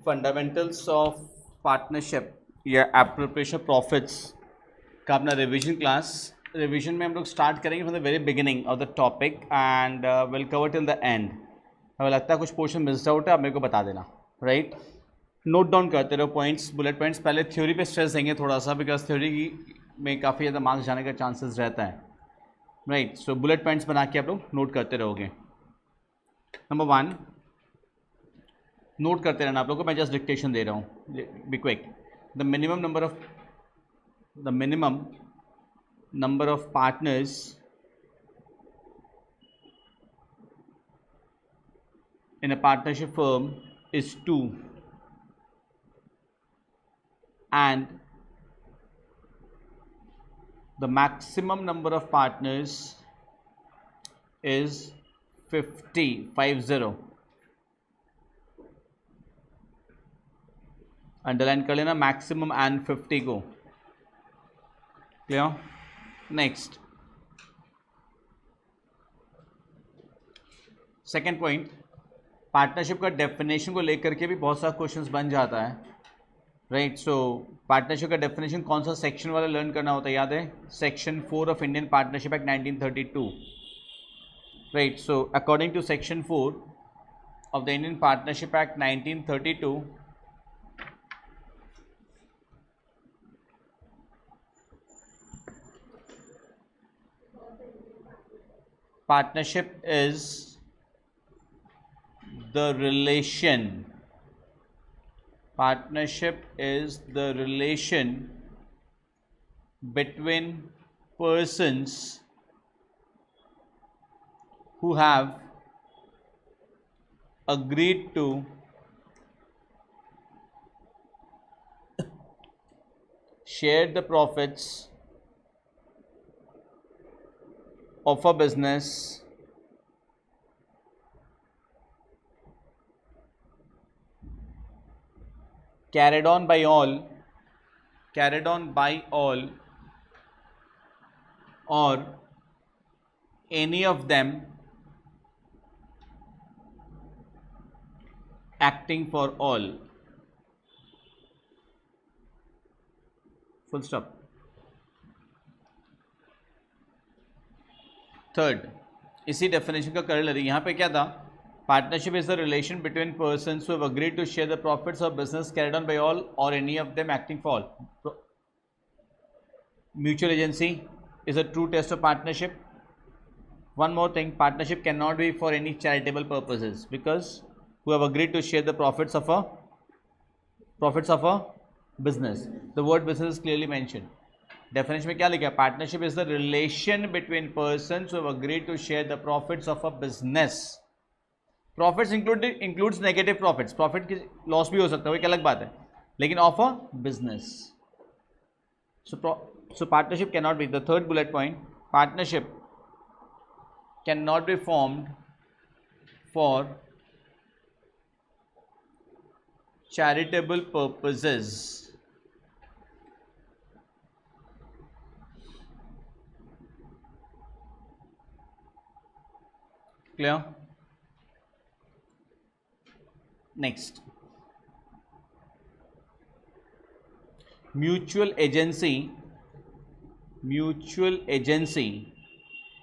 Fundamentals of partnership या appropriation profits का अपना रिवीजन क्लास। रिवीजन में हम लोग स्टार्ट करेंगे from the very beginning of the topic and will cover till the end. हमें लगता है कुछ पोर्शन मिस्ड आउट है, आप मेरे को बता देना, राइट। नोट डाउन करते रहो पॉइंट्स, बुलेट पॉइंट्स। पहले थ्योरी पे स्ट्रेस देंगे थोड़ा सा, बिकॉज थ्योरी में काफ़ी ज़्यादा मार्क्स जाने का चांसेस रहता है, राइट। सो बुलेट पॉइंट्स बना के आप लोग नोट करते रहोगे। नंबर 1 नोट करते रहना आप लोग को, मैं जस्ट डिक्टेशन दे रहा हूँ, be quick. The minimum number of partners in a partnership firm is 2 and the maximum number of partners is 50 underline कर लेना मैक्सिमम एंड 50 को। Clear? Next second point, partnership का डेफिनेशन को लेकर के भी बहुत सारा क्वेश्चंस बन जाता है, राइट। सो पार्टनरशिप का डेफिनेशन कौन सा सेक्शन वाला लर्न करना होता है, याद है? Section 4 of Indian partnership act 1932, right. So according to section 4 of the Indian partnership act 1932, partnership is the relation between persons who have agreed to share the profits of a business carried on by all or any of them acting for all, full stop। Third, इसी definition का corollary यहाँ पे क्या था? Partnership is the relation between persons who have agreed to share the profits of business carried on by all or any of them acting for all. Mutual agency is a true test of partnership. One more thing, partnership can not be for any charitable purposes because who have agreed to share the profits of a business. The word business is clearly mentioned. Definition में क्या लिखा है? Partnership is the relation between persons who have agreed to share the profits of a business. Profits includes negative profits, profit की loss भी हो सकता है, वो एक अलग बात है, लेकिन of a business. So partnership can not be, the third bullet point, partnership can not be formed for charitable purposes. Clear? Next, mutual agency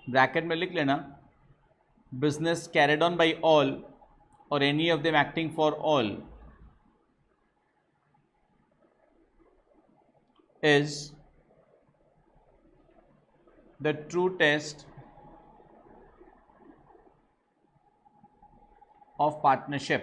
bracket में लिख लेना, business carried on by all or any of them acting for all is the true test of partnership।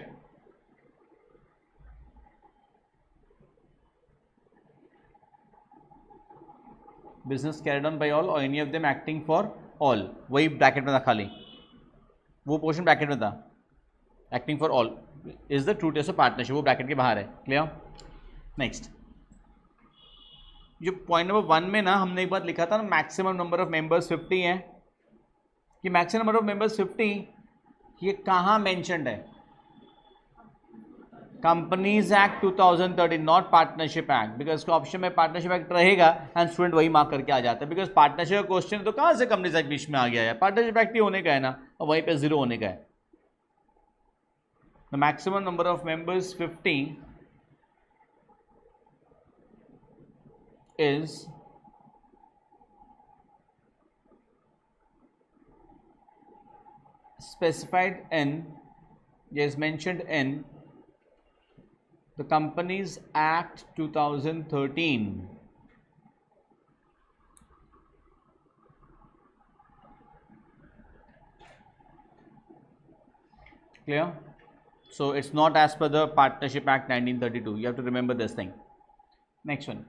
business carried on by all or any of them acting for all, वही bracket में था, खाली वो portion bracket में था। acting for all is the true test of partnership, वो bracket के बाहर है। क्लियर? नेक्स्ट, जो पॉइंट नंबर 1 में ना हमने एक बात लिखा था ना, मैक्सिमम नंबर ऑफ मेंबर्स 50 हैं, कि मैक्सिमम नंबर ऑफ मेंबर्स 50, ये कहाँ मेंशन्ड है? Companies act 2013, not partnership act, because उसका ऑप्शन में पार्टनरशिप एक्ट रहेगा एंड स्टूडेंट वही मार्क करके आ जाता है, बिकॉज पार्टनरशिप का क्वेश्चन तो कहाँ से कंपनीज एक्ट बीच में आ गया है? पार्टनरशिप एक्ट ही होने का है ना, और वहीं पे 0 होने का है। The maximum number of members 50 is specified in, is mentioned in the Companies Act 2013. Clear? So it's not as per the Partnership Act 1932. You have to remember this thing. Next one.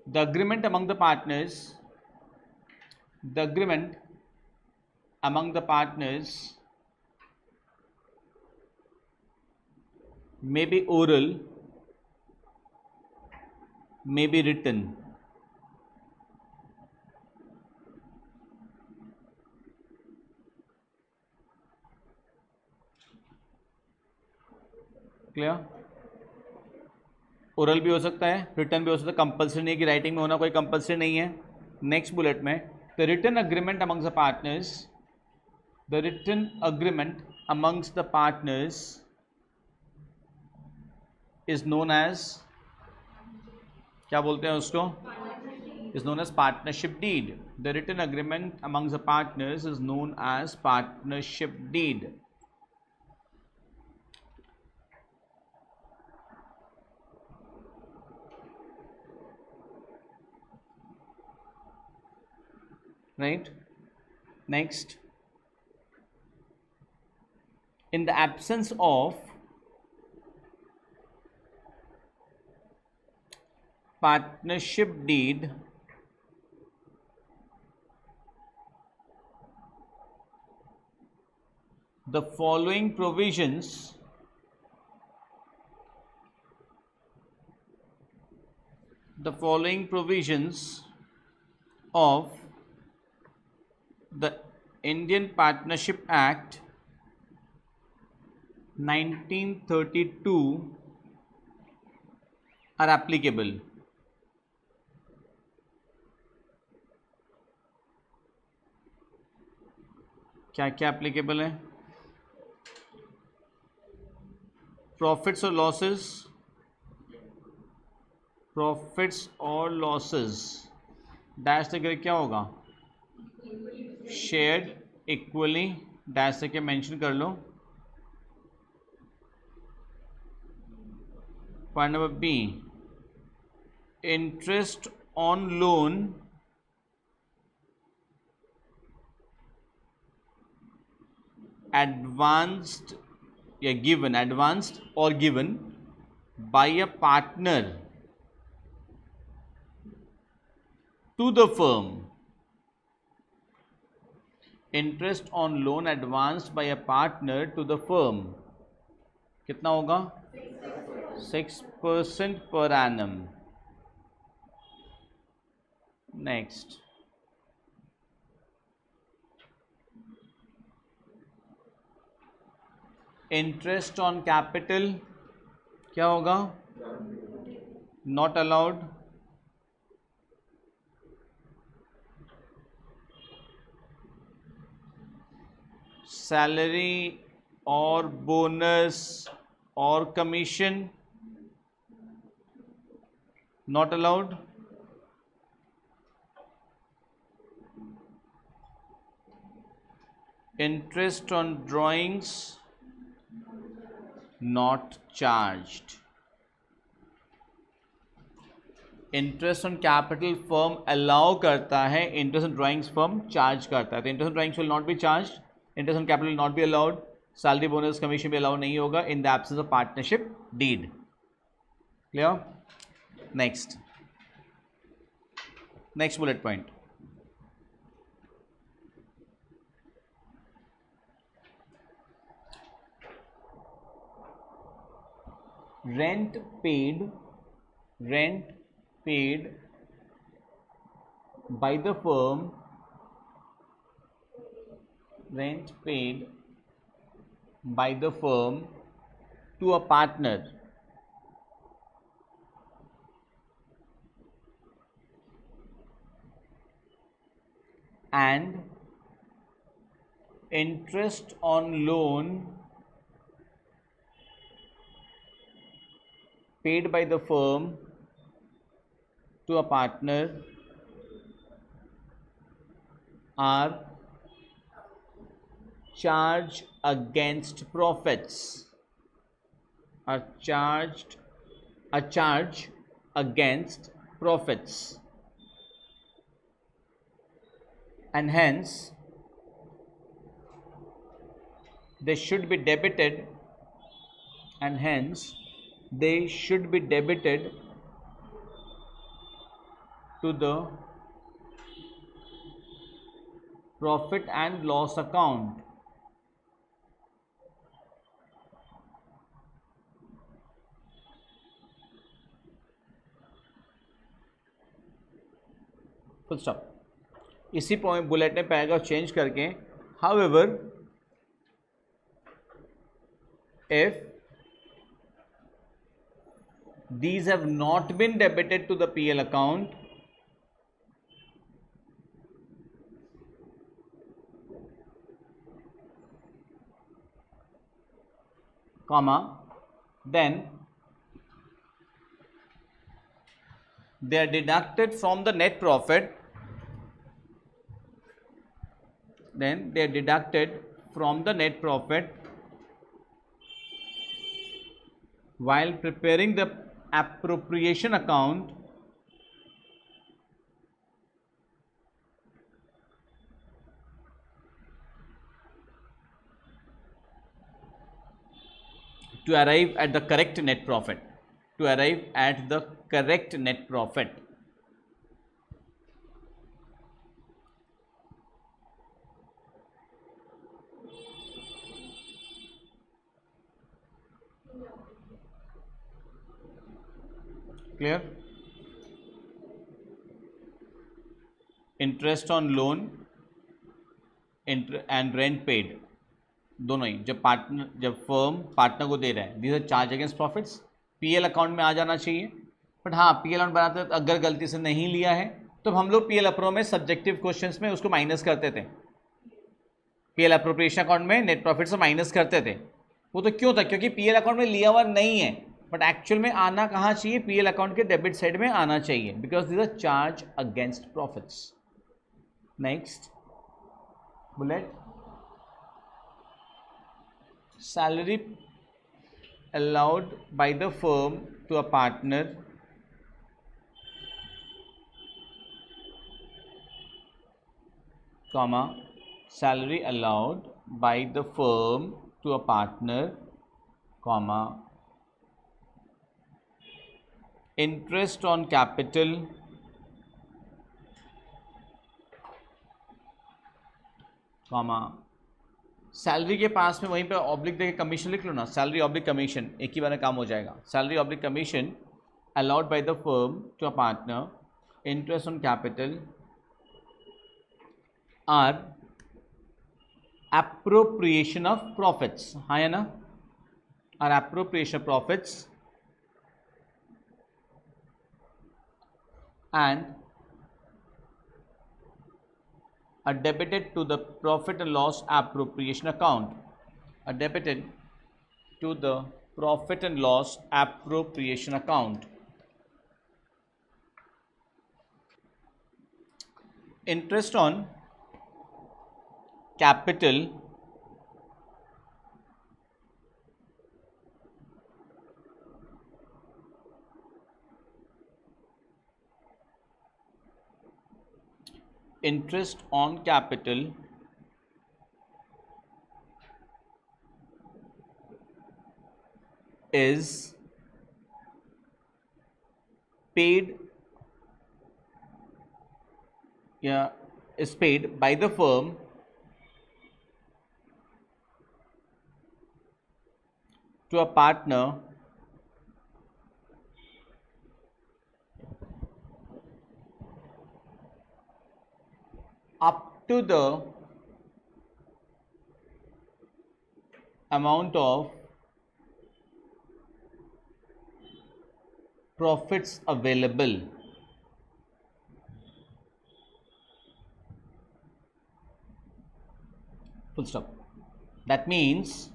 The agreement among the partners may be oral, may be written. Clear? Oral भी हो सकता है, return भी हो सकता है, compulsory नहीं कि राइटिंग में होना कोई कंपल्सरी नहीं है. नेक्स्ट बुलेट में the written agreement amongst the partners, the written agreement amongst the partners is known as, क्या बोलते हैं उसको, is known as partnership deed. The written agreement amongst the partners is known as partnership deed. Right? Next, in the absence of partnership deed, the following provisions of the Indian Partnership Act 1932 are applicable. क्या क्या applicable है? Profits or losses dash से क्या होगा, shared equally, dash से mention कर लो. Point number B, interest on loan advanced या गिवन, एडवांस्ड और given by a partner to the firm. Interest on loan advanced by a partner to the firm कितना होगा, 6% per annum. Next, interest on capital क्या होगा, not allowed. Salary और bonus और commission not allowed. Interest on drawings not charged. Interest on capital firm allow करता है, interest on drawings firm charge करता है. तो interest on drawings will not be charged, interest on capital not be allowed, salary bonus commission भी allow नहीं होगा in the absence of partnership deed. Clear? Next bullet point, rent paid by the firm, rent paid by the firm to a partner and interest on loan paid by the firm to a partner are charged against profits, are charged a charge against profits, and hence they should be debited, and hence they should be debited to the profit and loss account. Full stop. इसी point bullet में paragraph change करके, however if these have not been debited to the PL account, comma, then they are deducted from the net profit, then they are deducted from the net profit while preparing the appropriation account to arrive at the correct net profit, to arrive at the correct net profit. Clear? Interest on loan and rent paid, दोनों ही जब firm partner को दे रहा है, these are charge against profits, PL account में आ जाना चाहिए. बट हाँ, पीएल अकाउंट बनाते हैं अगर गलती से नहीं लिया है तो हम लोग पीएल अप्रो में सब्जेक्टिव क्वेश्चंस में उसको माइनस करते थे. पीएल अप्रोप्रिएशन अकाउंट में नेट प्रॉफिट से माइनस करते थे. वो तो क्यों था? क्योंकि पीएल अकाउंट में लिया हुआ नहीं है, बट एक्चुअल में आना कहाँ चाहिए? पीएल अकाउंट के डेबिट साइड में आना चाहिए, because this are charge against profits. Next bullet, salary allowed by the firm to a partner comma, salary allowed by the firm to a partner comma, interest on capital comma, salary के पास में वहीं पे oblique देके commission लिख लो ना, salary oblique commission, एक ही बार में काम हो जाएगा. Salary oblique commission allowed by the firm to a partner, interest on capital are appropriation of profits. हाँ है ना, are appropriation of profits and are debited to the profit and loss appropriation account, are debited to the profit and loss appropriation account. Interest on capital interest on capital is paid by the firm to a partner up to the amount of profits available. Full stop. That means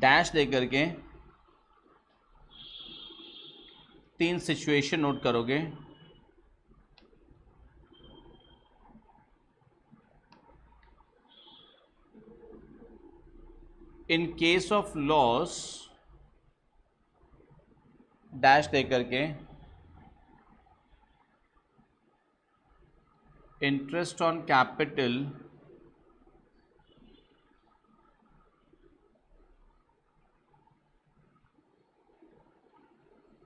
dash दे करके तीन situation note करोगे। In case of loss dash दे करके interest on capital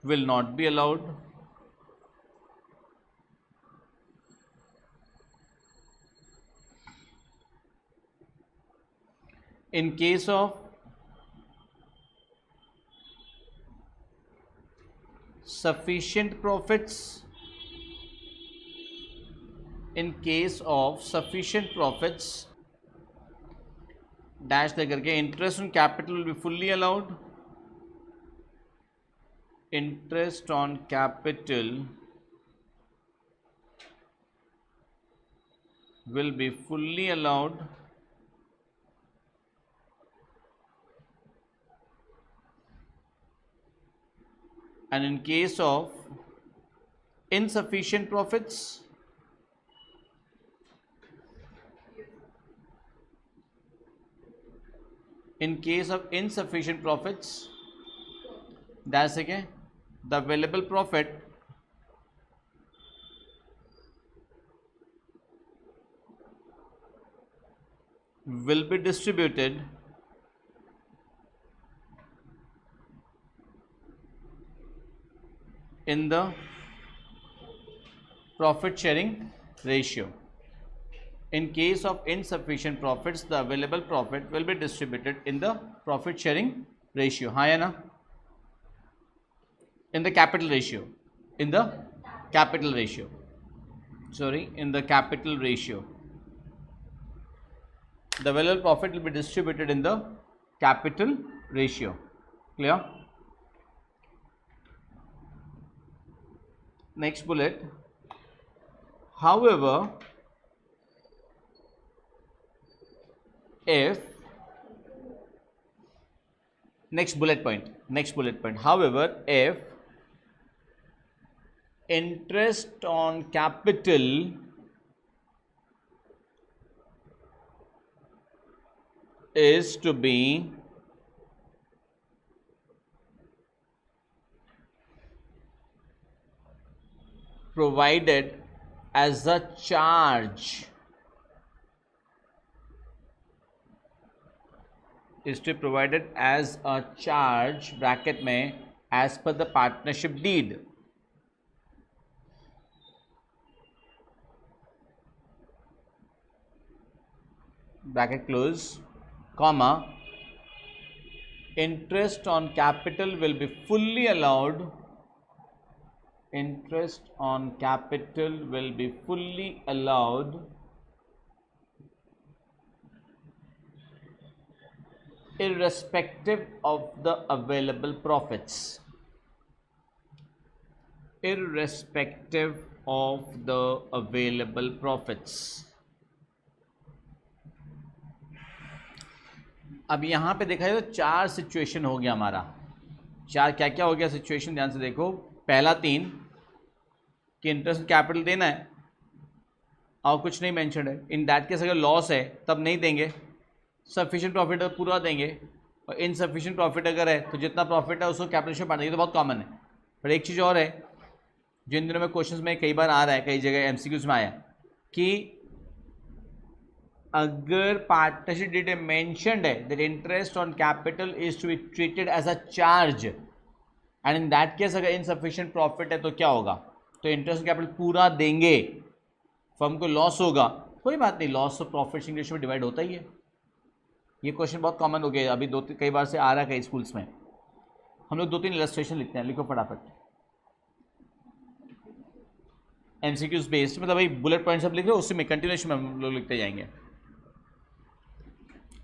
will not be allowed. In case of sufficient profits, in case of sufficient profits dash दे करके interest on capital will be fully allowed. Interest on capital will be fully allowed and in case of insufficient profits that's again the available profit will be distributed in the profit sharing ratio. In case of insufficient profits, the available profit will be distributed in the profit sharing ratio. हाँ या ना? In the capital ratio. In the capital ratio. Sorry, in the capital ratio. The available profit will be distributed in the capital ratio. Clear? Next bullet. However, if next bullet point, however, if interest on capital is to be provided as a charge, is to be provided as a charge bracket में as per the partnership deed. Bracket close, comma, interest on capital will be fully allowed. Interest on capital will be fully allowed irrespective of the available profits. Irrespective of the available profits. अब यहाँ पे देखा जाए तो चार situation हो गया हमारा। चार क्या क्या हो गया सिचुएशन, ध्यान से देखो। पहला तीन कि इंटरेस्ट कैपिटल देना है और कुछ नहीं मेंशन है। इन दैट केस अगर लॉस है तब नहीं देंगे। सफिशिएंट प्रॉफिट पूरा देंगे और इनसफिशिएंट प्रॉफिट अगर है तो जितना प्रॉफिट है उसको कैपिटल शेयर बांट देंगे। तो बहुत कॉमन है। पर एक चीज़ और है जिन दिनों में क्वेश्चंस में कई बार आ रहा है, कई जगह एमसीक्यूज में आया कि अगर पार्टनरशिप डीड मेंशन्ड है that interest on capital is to be treated as a charge and in that case अगर इनसफिशिएंट प्रॉफिट है तो क्या होगा, तो इंटरेस्ट कैपिटल पूरा देंगे, फर्म को लॉस होगा, कोई बात नहीं, लॉस और प्रॉफिट शेयरिंग रेशियो में डिवाइड होता ही है। ये क्वेश्चन बहुत कॉमन हो गया, अभी कई बार से आ रहा है कई स्कूल्स में। हम लोग 2-3 इलस्ट्रेशन लिखते हैं, लिखो फटाफट। एमसीक्यूज बेस्ड मतलब भाई बुलेट पॉइंट सब लिख रहे हो, उसी में कंटिन्यूएशन में हम लोग लिखते जाएंगे।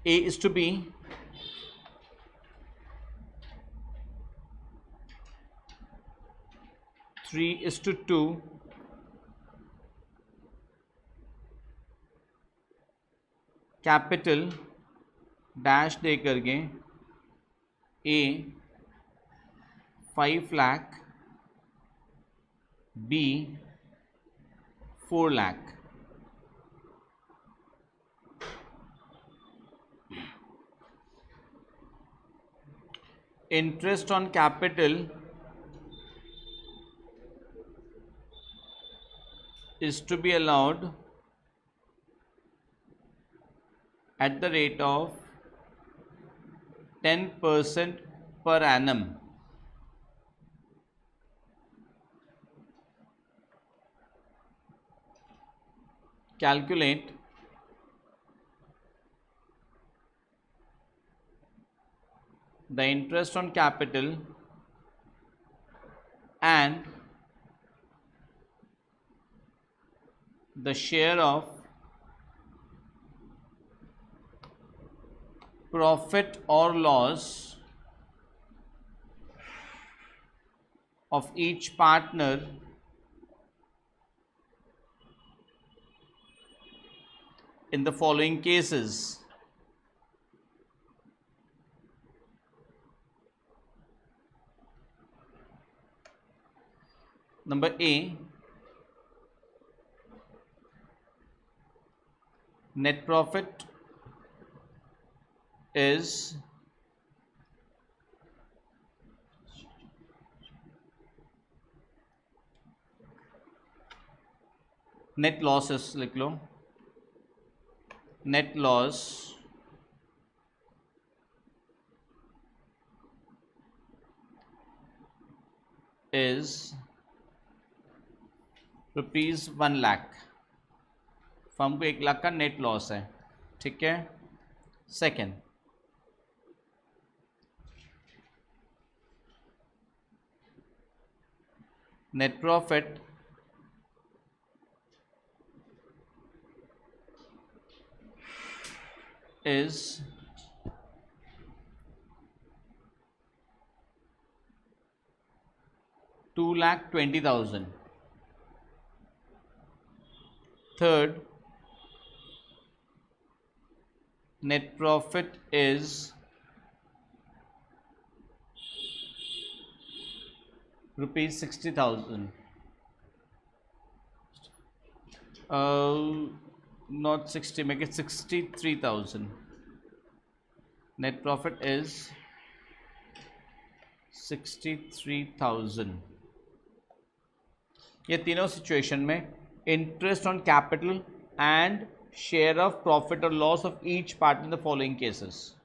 A is to B (3 is to 2) capital dash दे करके A 5 lakh B 4 lakh. Interest on capital is to be allowed at the rate of 10% per annum. Calculate the interest on capital and the share of profit or loss of each partner in the following cases. Number A, net profit is net losses, लिख लो, net loss is rupees 1 lakh. Firm को 1 लाख का net loss है. ठीक है. Second, net profit is $2,20,000. Third, net profit is rupees 60,000. Not 60, make it 63,000. Net profit is 63,000. ये तीनों situation में interest on capital and share of profit और loss of each part in the following cases.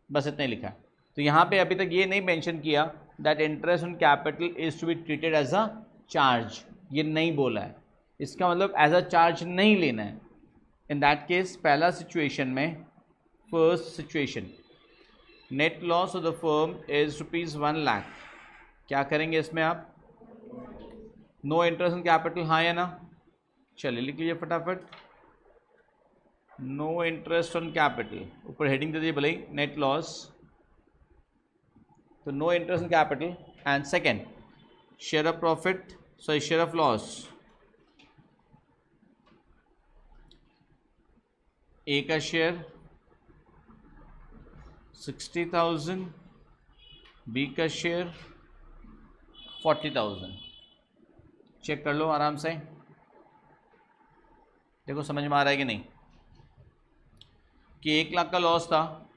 बस इतना ही लिखा है. तो यहाँ पे अभी तक ये नहीं मेंशन किया that interest on capital is to be treated as a charge. ये नहीं बोला है. इसका मतलब एज अ चार्ज नहीं लेना है. इन दैट केस पहला सिचुएशन में, first situation, net loss of the firm is rupees 1 lakh. क्या करेंगे इसमें आप? नो इंटरेस्ट ऑन कैपिटल, हाँ या ना? चलिए लिख लीजिए फटाफट. नो इंटरेस्ट ऑन कैपिटल, ऊपर हेडिंग दे दीजिए भले ही, नेट लॉस. तो no interest on capital. And second, share of profit, sorry share of loss. A का शेयर 60,000, बी का शेयर 40,000. चेक कर लो आराम से, देखो समझ में आ रहा है कि नहीं. कि 1 लाख का लॉस था,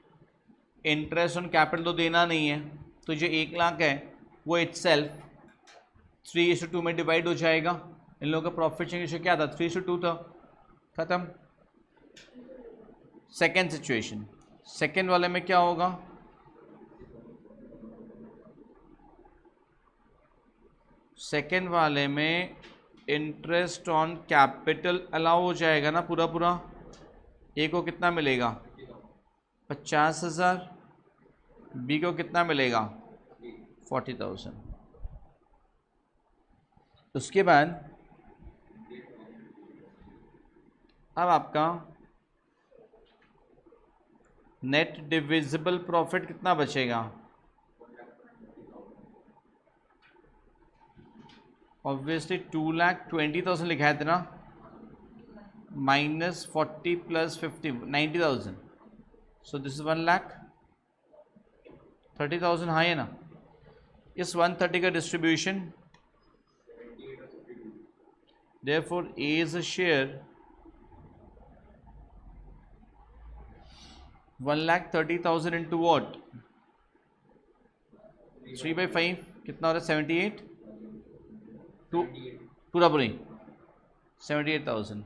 इंटरेस्ट ऑन कैपिटल तो देना नहीं है, तो जो 1 लाख है वो इटसेल्फ 3:2 में डिवाइड हो जाएगा. इन लोगों का प्रॉफिट शेयर क्या था? 3:2 था. खत्म. सेकेंड सिचुएशन, सेकेंड वाले में क्या होगा? सेकेंड वाले में इंटरेस्ट ऑन कैपिटल अलाउ हो जाएगा ना पूरा पूरा. ए को कितना मिलेगा? 50,000. बी को कितना मिलेगा? 40,000. उसके बाद अब आपका नेट डिविजिबल प्रॉफिट कितना बचेगा? ऑब्वियसली 2,20,000 लिखा है ना, -40 + 50 90,000. So this is 1 lakh 30,000. हाँ है ना? इस 130 का distribution therefore A is a share 1,30,000 into what? 3/5 कितना हो रहा है? 78 टू पूरा पूरी 78,000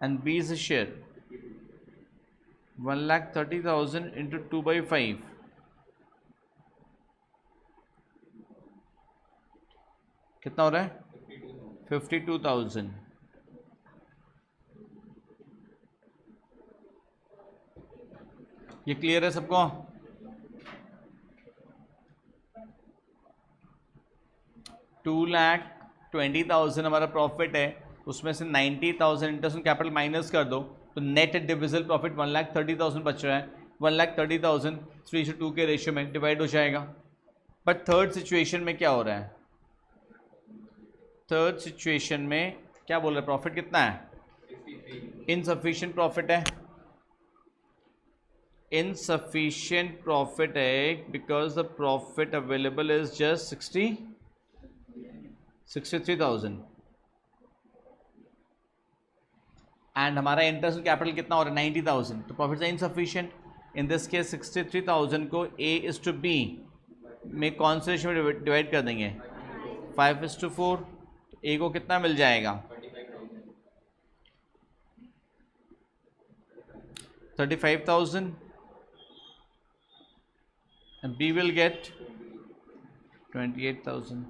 and B is a share 1,30,000 into 2/5 कितना हो रहा है? 52,000. ये क्लियर है सबको? 2,20,000 हमारा प्रॉफिट है, उसमें से 90,000 इंटरेस्ट ऑन कैपिटल माइनस कर दो तो नेट डिविजिबल प्रॉफिट 1,30,000 बच रहा है. 1,30,000 3:2 के रेशियो में डिवाइड हो जाएगा. बट थर्ड सिचुएशन में क्या हो रहा है? थर्ड सिचुएशन में क्या बोल रहा है? प्रॉफिट कितना है? इनसफिशिएंट प्रॉफिट है. इनसफिशिएंट प्रॉफिट है because the profit available is just 63,000 and हमारा इंटरेस्ट कैपिटल कितना हो रहा है? 90,000. तो profit is insufficient. In this case 63,000 को A/B में कौन से रेशियो में डिवाइड कर देंगे? 5:4. A को कितना मिल जाएगा? 35,000 and B will get 28,000.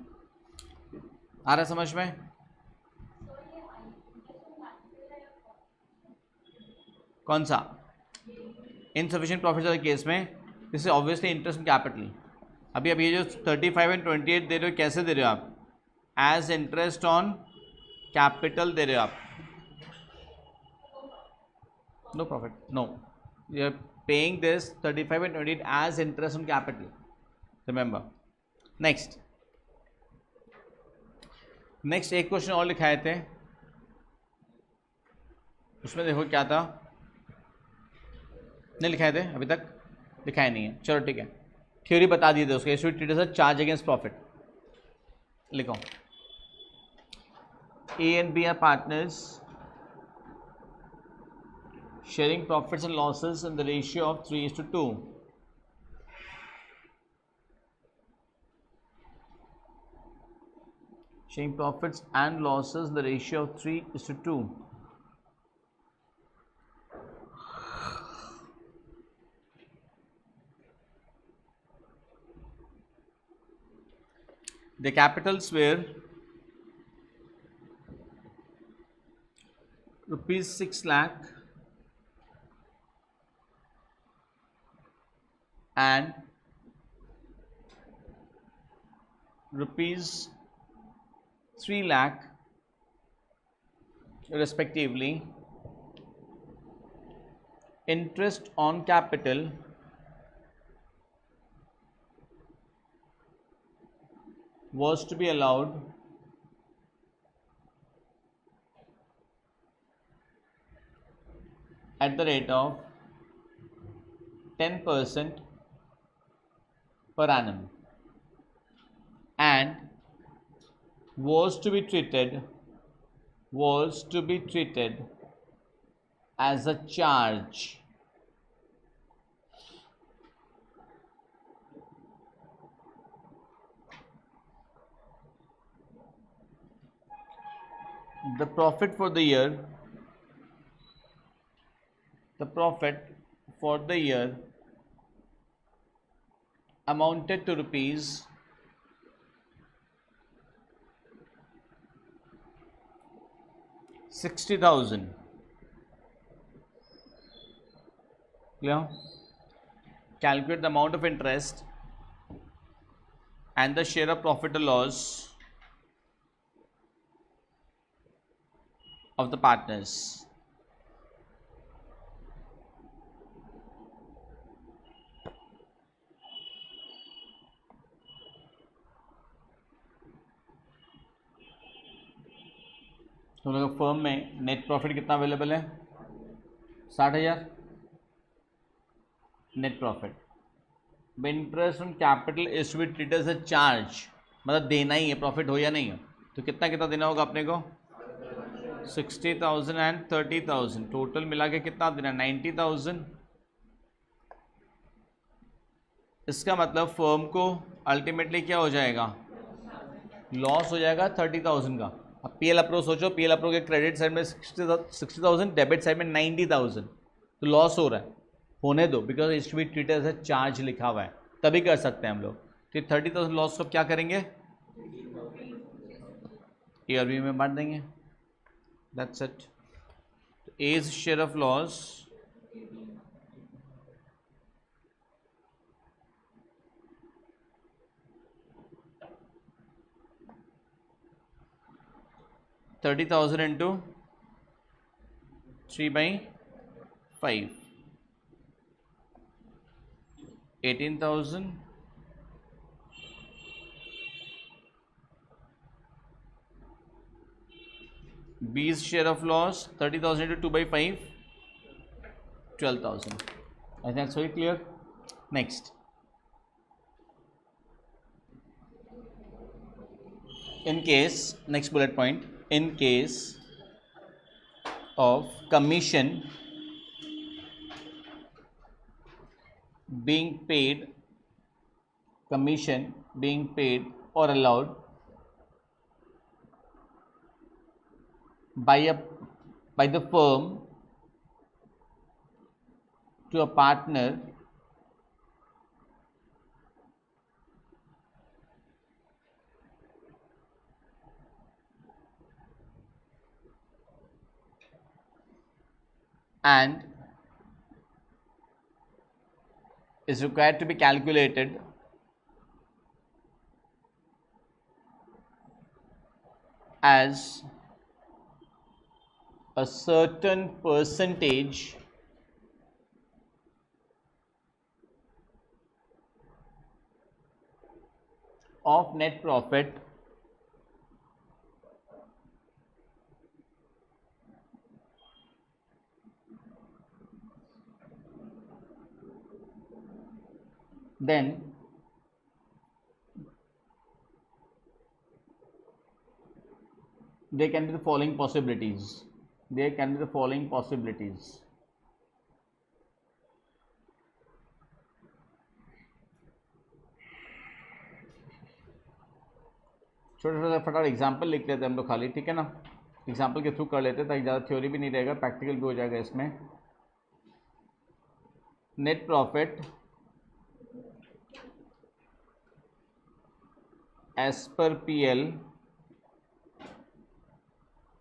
आ रहा है समझ में? कौन सा? इनसफिशिएंट प्रॉफिट वाले केस में this is obviously interest on capital. अभी ये जो 35 एंड 28 दे रहे हो, कैसे दे रहे हो आप? एज इंटरेस्ट ऑन कैपिटल दे रहे हो आप. No profit, no, you are paying this 35 and 28 as interest on capital. Remember. Next एक क्वेश्चन और लिखाए थे, उसमें देखो क्या था. नहीं लिखाए थे अभी तक? लिखाए नहीं है, चलो ठीक है. थ्योरी बता दिए थे उसके. Treat as a charge against profit. लिखो A and B are partners sharing profits and losses in the ratio of 3:2. Sharing profits and losses in the ratio of 3:2. The capitals were rupees 6 lakh and rupees 3 lakh respectively. Interest on capital was to be allowed at the rate of 10% per annum and was to be treated as a charge. The profit for the year amounted to rupees 60,000. Clear? Calculate the amount of interest and the share of profit or loss of the partners. तो लोग firm में net profit कितना available है? 60,000 net profit. Interest on capital is to be treated as a charge, मतलब देना ही है, profit हो या नहीं हो. तो कितना कितना देना होगा अपने को? 60,000 एंड 30,000, टोटल मिला के कितना देना? 90,000। इसका मतलब फर्म को अल्टीमेटली क्या हो जाएगा? लॉस हो जाएगा 30,000 का। अब पीएल अप्रोच सोचो, पीएल अप्रोच के क्रेडिट साइड में 60,000, डेबिट साइड में 90,000, तो लॉस हो रहा है। होने दो, because it should be treated as a charge लिखा हुआ है, तभी कर सकते हैं हम लोग। तो 30,000 लॉस को क्या करेंगे? ईआरबी में बांट देंगे, that's it. As share of loss $30,000 into 3/5, 18,000 B's share of loss 30,000 into 2/5, 12,000. I think that's very clear. Next, in case, next bullet point, in case of commission being paid or allowed by the firm to a partner and is required to be calculated as a certain percentage of net profit then there can be the following possibilities. छोटा छोटा फटाफट example लिख लेते हैं हम लोग खाली, ठीक है ना? एग्जाम्पल के थ्रू कर लेते हैं ताकि ज़्यादा थ्योरी भी नहीं रहेगा, प्रैक्टिकल भी हो जाएगा इसमें। Net profit as per PL,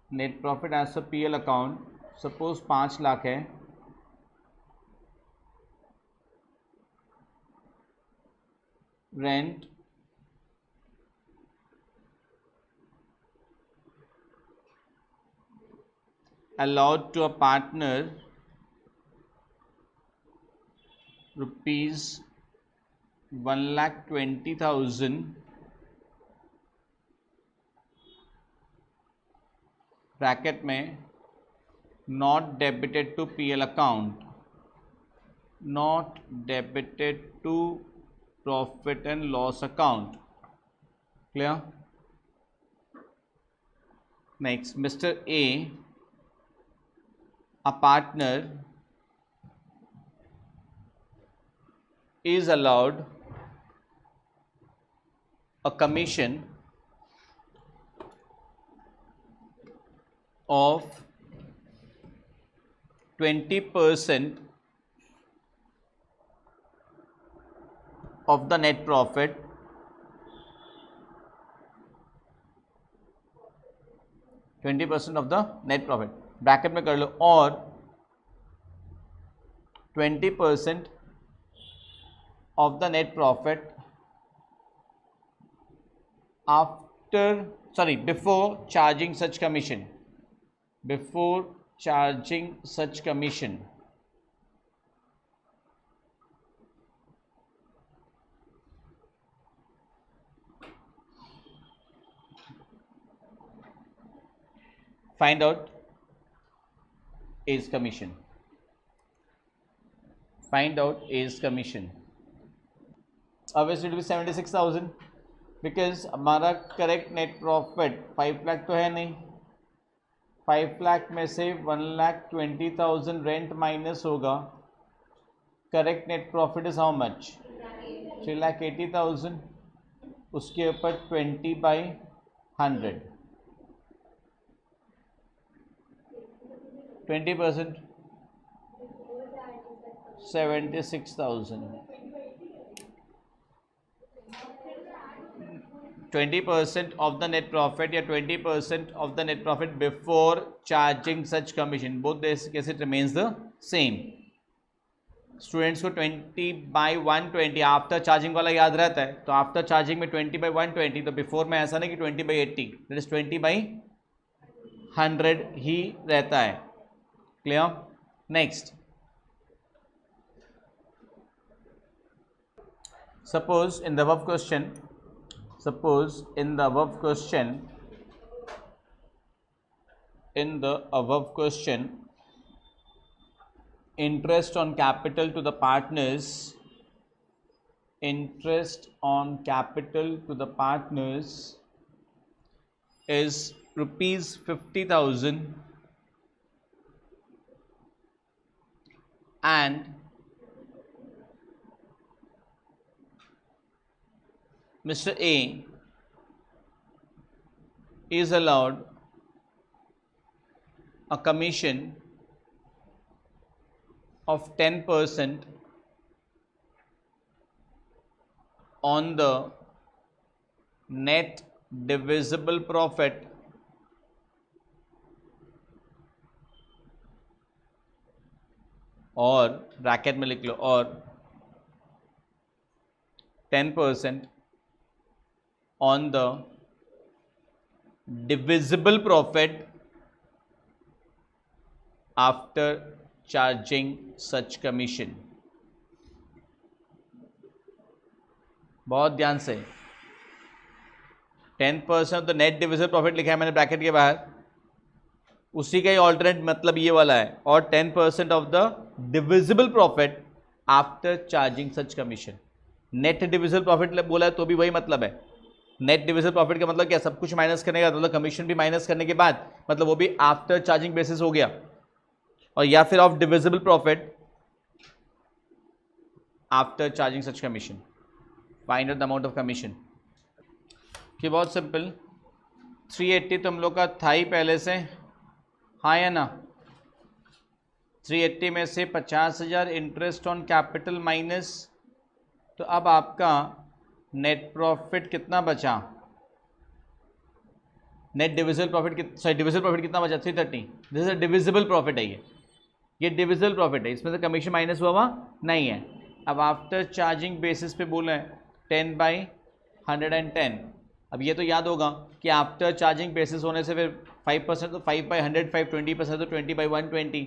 net profit as per PL account, suppose 5 lakh है, rent allowed to a partner rupees 1,20,000 bracket में not debited to PL account, not debited to profit and loss account. Clear? Next, Mr. A partner is allowed a commission of 20% of the net profit, 20% of the net profit, bracket में कर लो, और 20% of the net profit before charging such commission, find out is commission. Obviously it will be 76,000. Because हमारा correct net profit 5 lakh तो है नहीं, 5 लाख में से 1,20,000 rent minus होगा, correct net profit is how much, 3,80,000, उसके ऊपर 20/100, 20%, 76,000, 20% of the net profit या 20% of the net profit before charging such commission, both this case it remains the same. Students को 20/120 आफ्टर चार्जिंग वाला याद रहता है, तो आफ्टर चार्जिंग में 20/120, तो बिफोर में ऐसा नहीं कि 20/80, दैट इज 20/100 ही रहता है. Clear? Next, suppose in the above question, interest on capital to the partners is rupees 50,000 and Mr. A is allowed a commission of 10% on the net divisible profit और bracket में लिख लो, और 10% on the divisible profit after charging such commission. बहुत ध्यान से, 10% of the net divisible profit लिखा है मैंने ब्रैकेट के बाहर, उसी का ही ऑल्टरनेट मतलब ये वाला है, और 10% of the divisible profit after charging such commission. Net divisible profit बोला है तो भी वही मतलब है. नेट डिविजिबल प्रॉफिट का मतलब क्या, सब कुछ माइनस करने का, मतलब कमीशन भी माइनस करने के बाद, मतलब वो भी आफ्टर चार्जिंग बेसिस हो गया, और या फिर of divisible profit after charging such commission. Find out the amount of commission. कि बहुत सिंपल, 380 तो हम लोग का था ही पहले से, हाँ या ना. 380 में से 50,000 इंटरेस्ट ऑन कैपिटल माइनस, तो अब आपका नेट प्रॉफिट कितना बचा, net divisible profit, sorry divisible profit कितना बचा, 330. दिस इज डिविजिबल प्रॉफिट है, ये डिविजिबल प्रॉफिट है, इसमें से कमीशन माइनस हुआ नहीं है. अब आफ्टर चार्जिंग बेसिस पे बोला है 10/110. अब ये तो याद होगा कि आफ्टर चार्जिंग बेसिस होने से फिर 5% तो 5/100, 20% तो 20/120,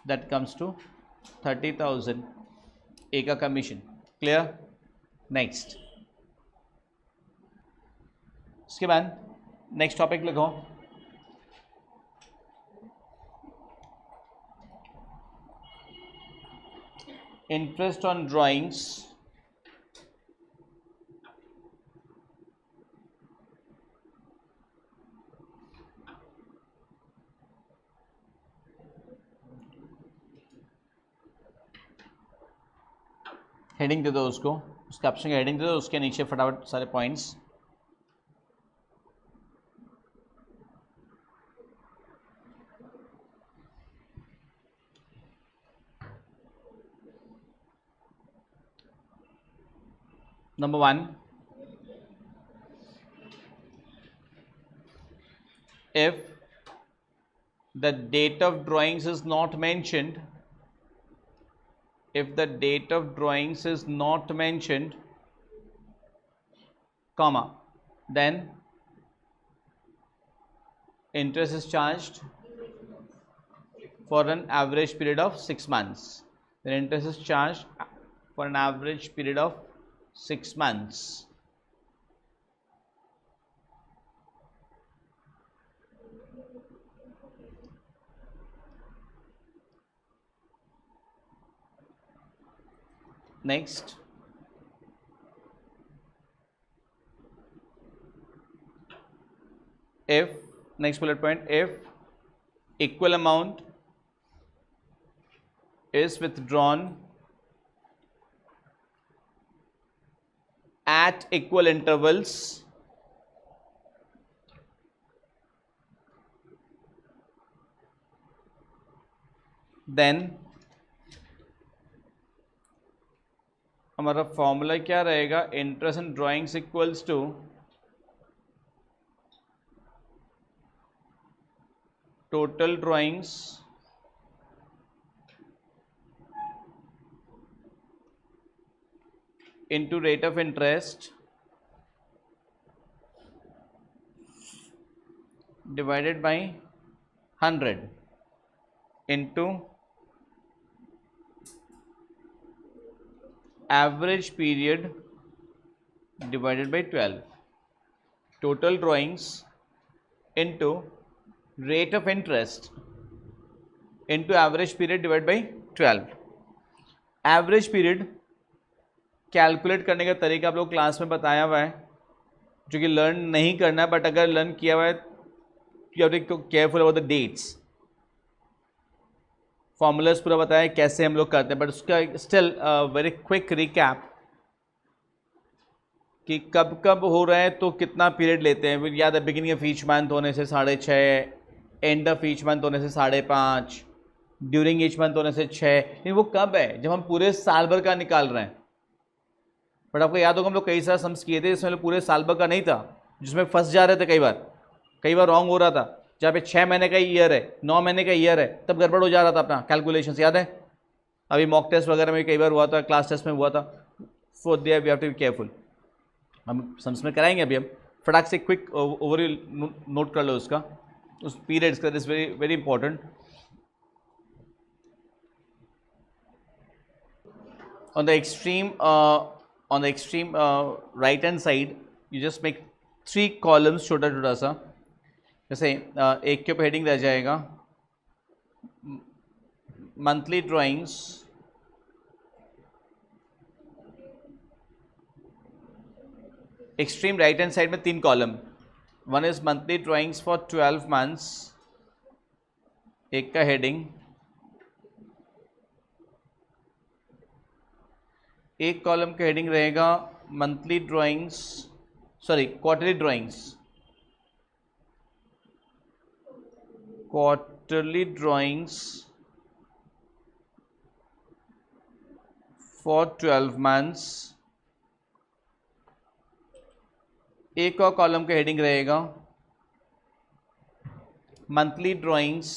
दैट कम्स टू 30,000 ए का कमीशन. क्लियर? नेक्स्ट, उसके बाद नेक्स्ट टॉपिक लिखो, इंटरेस्ट ऑन ड्राइंग्स हेडिंग दे दो उसको, उस कैप्शन का हेडिंग दे दो, उसके नीचे फटाफट सारे points. Number 1, if the date of drawings is not mentioned, comma, then interest is charged for an average period of 6 months. Then interest is charged for an average period of 6 months. Next, if, next bullet point, if equal amount is withdrawn at equal intervals then हमारा formula क्या रहेगा, interest in drawings equals to total drawings into rate of interest divided by 100 into average period divided by 12. Total drawings into rate of interest into average period divided by 12. Average period calculate करने का तरीका आप लोग class में बताया हुआ है, जो कि लर्न नहीं करना है, बट अगर लर्न किया हुआ है you have to careful about the dates. Formulas पूरा बताया है कैसे हम लोग करते हैं, बट उसका स्टिल वेरी क्विक रिकैप कि कब कब हो रहा है तो कितना पीरियड लेते हैं. याद है बिगिनिंग ऑफ ईच मंथ होने से 6.5, एंड ऑफ ईच मंथ होने से 5.5, ड्यूरिंग ईच मंथ होने से 6. नहीं, वो कब है जब हम पूरे साल भर का निकाल रहे हैं. बट आपको याद होगा हम लोग कई सारे सम्स किए थे जिसमें पूरे साल भर का नहीं था, जिसमें फंस जा रहे थे. कई बार रॉन्ग हो रहा था. जहाँ पे 6 महीने का ईयर है, 9 महीने का ईयर है, तब गड़बड़ हो जा रहा था अपना कैलकुलेशन. याद है अभी मॉक टेस्ट वगैरह में कई बार हुआ था, क्लास टेस्ट में हुआ था. For there we have to be careful. हम सम्स में कराएंगे अभी. हम फटाक से क्विक ओवरव्यू नोट कर लो उसका, उस पीरियड्स का. This very very important. On the extreme right hand side you just make 3 columns छोटा छोटा सा. जैसे एक के ऊपर हेडिंग रह जाएगा monthly drawings extreme right hand side में 3 column. One is monthly drawings for 12 months, एक का हेडिंग. एक कॉलम का हेडिंग रहेगा monthly drawings, sorry quarterly drawings, quarterly drawings for 12 months. एक और कॉलम का हेडिंग रहेगा मंथली ड्राइंग्स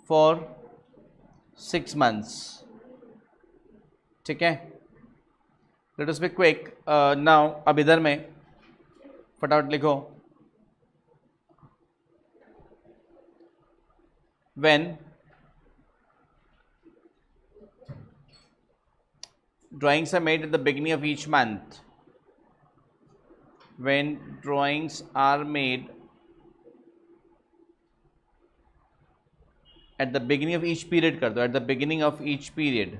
फॉर 6 months. ठीक है, let us be quick now. अब इधर में फटाफट लिखो when drawings are made at the beginning of each month. When drawings are made at the beginning of each period कर दो, at the beginning of each period,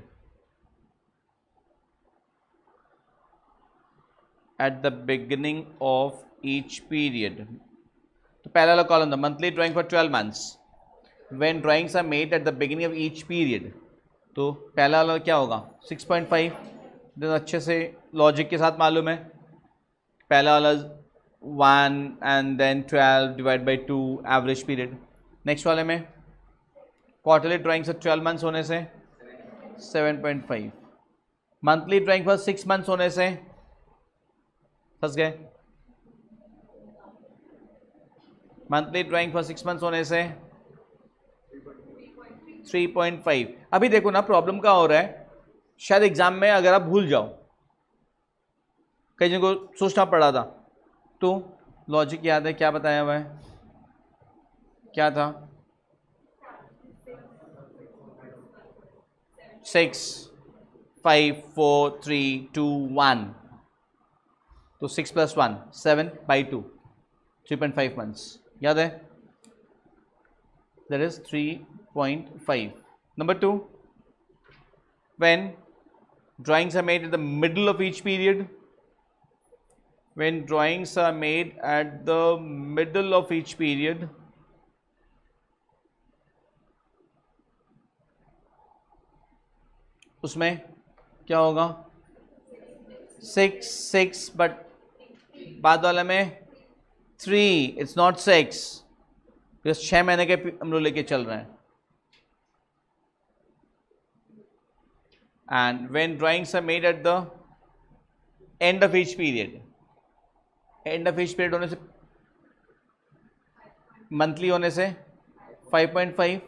at the beginning of each period. तो पहला वाला column था monthly drawing for 12 months. When drawings are made at the beginning of each period, तो पहला वाला क्या होगा 6.5. दिन अच्छे से लॉजिक के साथ मालूम है. पहला वाला 1 and then 12 divide by 2 average period. Next वाले में क्वार्टरली ड्राइंग से 12 मंथ्स होने से 7.5. मंथली ड्राइंग फॉर 6 months होने से फंस गए. मंथली ड्राइंग फॉर 6 months होने से 3.5. अभी देखो ना प्रॉब्लम क्या हो रहा है. शायद एग्जाम में अगर आप भूल जाओ, कई जन को सोचना पड़ा था, तो लॉजिक याद है क्या बताया हुआ है, क्या था 6 5 4 3 2 1. तो 6 + 1 7/2 3.5 months. याद है, that is 3.5. Number 2, when drawings are made at the middle of each period. When drawings are made at the middle of each period, उसमें क्या होगा? 6 बट बाद वाले में 3, इट्स नॉट 6, बस 6 महीने के हम लोग लेके चल रहे हैं. And when drawings are made at the end of each period, end of each period होने से, मंथली होने से 5.5,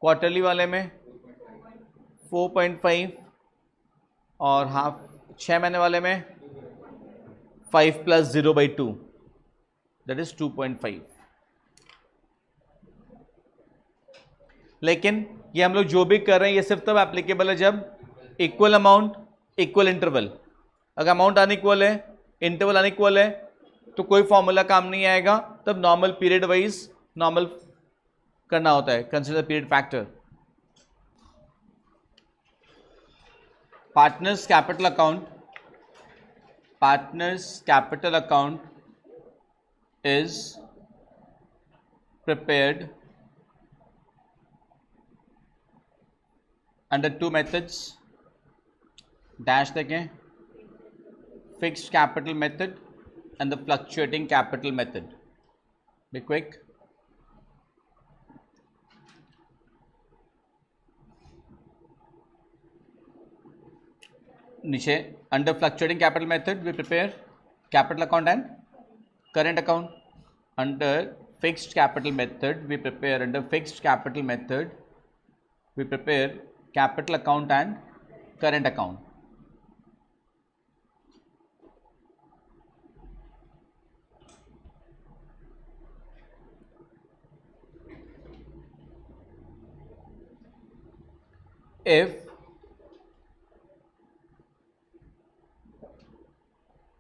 क्वार्टरली वाले में 4.5 और हाफ 6 महीने वाले में 5 + 0/2, दैट इज 2.5. लेकिन ये हम लोग जो भी कर रहे हैं ये सिर्फ तब एप्लीकेबल है जब इक्वल अमाउंट, इक्वल इंटरवल. अगर अमाउंट अनइक्वल है, इंटरवल अनइक्वल है, तो कोई फॉर्मूला काम नहीं आएगा. तब नॉर्मल पीरियड वाइज नॉर्मल करना होता है. Consider period factor. Partners capital account, partners capital account is prepared under two methods. Dash देखें, fixed capital method and the fluctuating capital method. Be quick. नीचे under fluctuating capital method we prepare capital account and current account. Under fixed capital method we prepare capital account and current account. If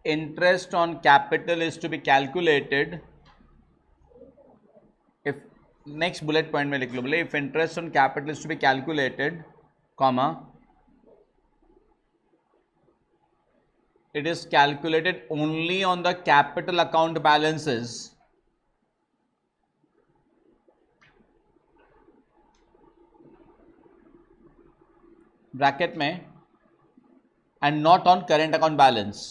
interest on capital is to be calculated, if next bullet point में लिख लो बोले, if interest on capital is to be calculated, comma, it is calculated only on the capital account balances bracket में and not on current account balance.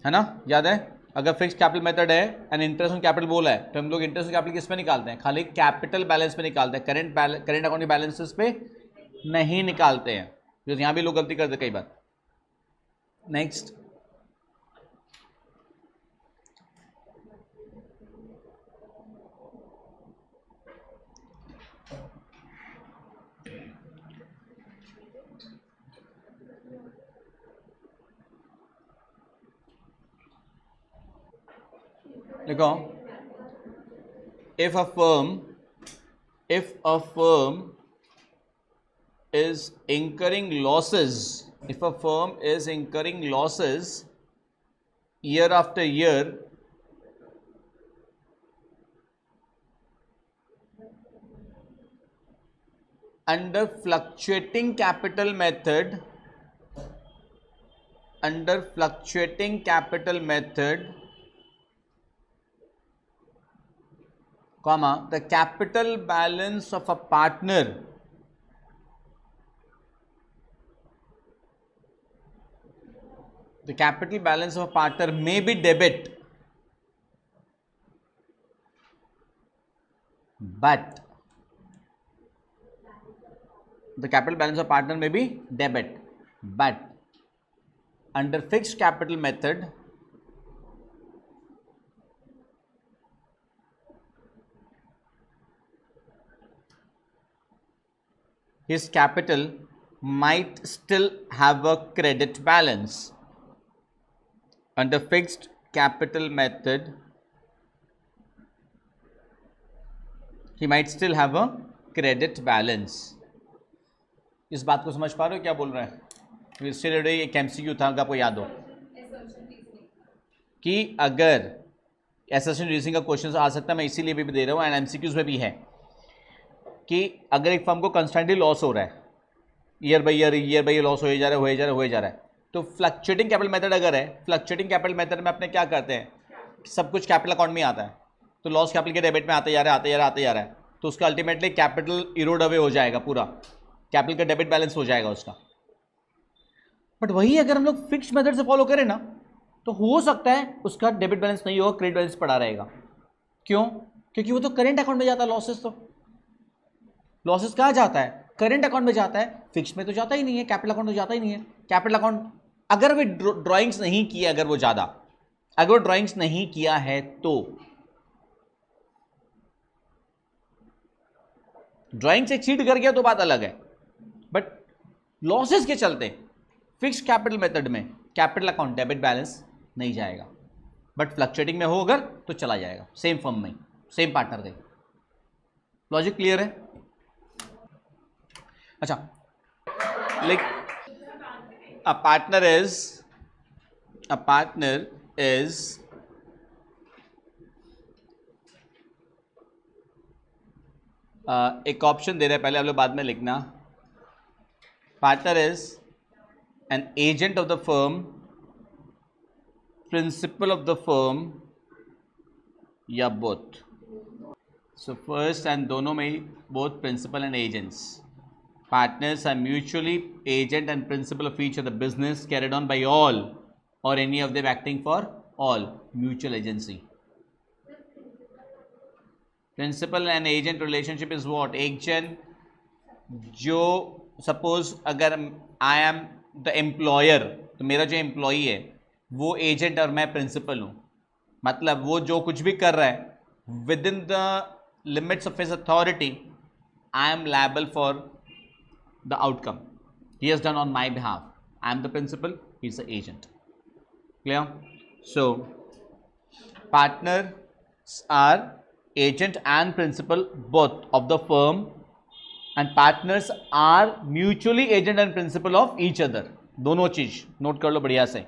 है ना, याद है? अगर fix capital method है एंड इंटरेस्ट ऑन कैपिटल बोला है तो हम लोग इंटरेस्ट ऑन कैपिटल किस पे निकालते हैं? खाली कैपिटल बैलेंस पे निकालते हैं. करंट अकाउंट बैलेंसेस पे नहीं निकालते हैं, जो यहाँ भी लोग गलती करते कई बार. नेक्स्ट, देखो, if a firm is incurring losses, year after year, under fluctuating capital method, comma, the capital balance of a partner may be debit, but under fixed capital method his capital might still have a credit balance. Under fixed capital method, he might still have a credit balance. इस बात को समझ पा रहे हो क्या बोल रहे हैं? यस्टरडे एक एमसीक्यू था, अगर आपको याद हो, कि अगर एसर्शन रीजनिंग का क्वेश्चन आ सकता है, मैं इसीलिए भी दे रहा हूँ एंड एमसीक्यूज में भी है, कि अगर एक फर्म को कंस्टेंटली लॉस हो रहा है ईयर बाई ईयर लॉस हो जा रहा है। तो फ्लक्चुएटिंग कैपिटल मेथड अगर है, फ्लक्चुएटिंग कैपिटल मेथड में अपने क्या करते हैं, सब कुछ कैपिटल अकाउंट में आता है, तो लॉस कैपिटल के डेबिट में आते जा रहा है, तो उसका अल्टीमेटली कैपिटल इरोड अवे हो जाएगा, पूरा कैपिटल का डेबिट बैलेंस हो जाएगा उसका। बट वही अगर हम लोग फिक्स्ड मेथड से फॉलो करें ना, तो हो सकता है उसका डेबिट बैलेंस नहीं होगा, क्रेडिट बैलेंस पड़ा रहेगा। क्यों? क्योंकि वो तो करेंट अकाउंट में जाता है लॉसेस, तो लॉसेस कहाँ जाता है, करेंट अकाउंट में जाता है, फिक्स में तो जाता ही नहीं है, कैपिटल अकाउंट में जाता ही नहीं है। कैपिटल अकाउंट अगर वे ड्राइंग्स नहीं किया, अगर वो ज्यादा, अगर वो ड्राइंग्स नहीं किया है तो ड्राइंग से एक्सीड कर गया तो बात अलग है, बट लॉसेस के चलते फिक्स कैपिटल मेथड में कैपिटल अकाउंट डेबिट बैलेंस नहीं जाएगा, बट फ्लक्चुएटिंग में हो अगर तो चला जाएगा, सेम फर्म में, सेम पार्टनर का। लॉजिक क्लियर है? अच्छा, लाइक a partner is एक ऑप्शन दे रहे हैं, पहले आप लोग बाद में लिखना। Partner is an agent of the firm, principal of the firm, या बोथ। सो फर्स्ट एंड दोनों में ही both principal and agents. Partners are mutually agent and principal of each other business carried on by all or any of them acting for all. Mutual agency. Principal and agent relationship is what? एक जन जो suppose अगर I am the employer, तो मेरा जो employee है वो agent और मैं प्रिंसिपल हूँ, मतलब वो जो कुछ भी कर रहा है with in the limits of his authority, I am liable for the outcome he has done on my behalf. I am the principal, he is the agent. Clear? So partners are agent and principal both of the firm, and partners are mutually agent and principal of each other. दोनों चीज note कर लो बढ़िया से।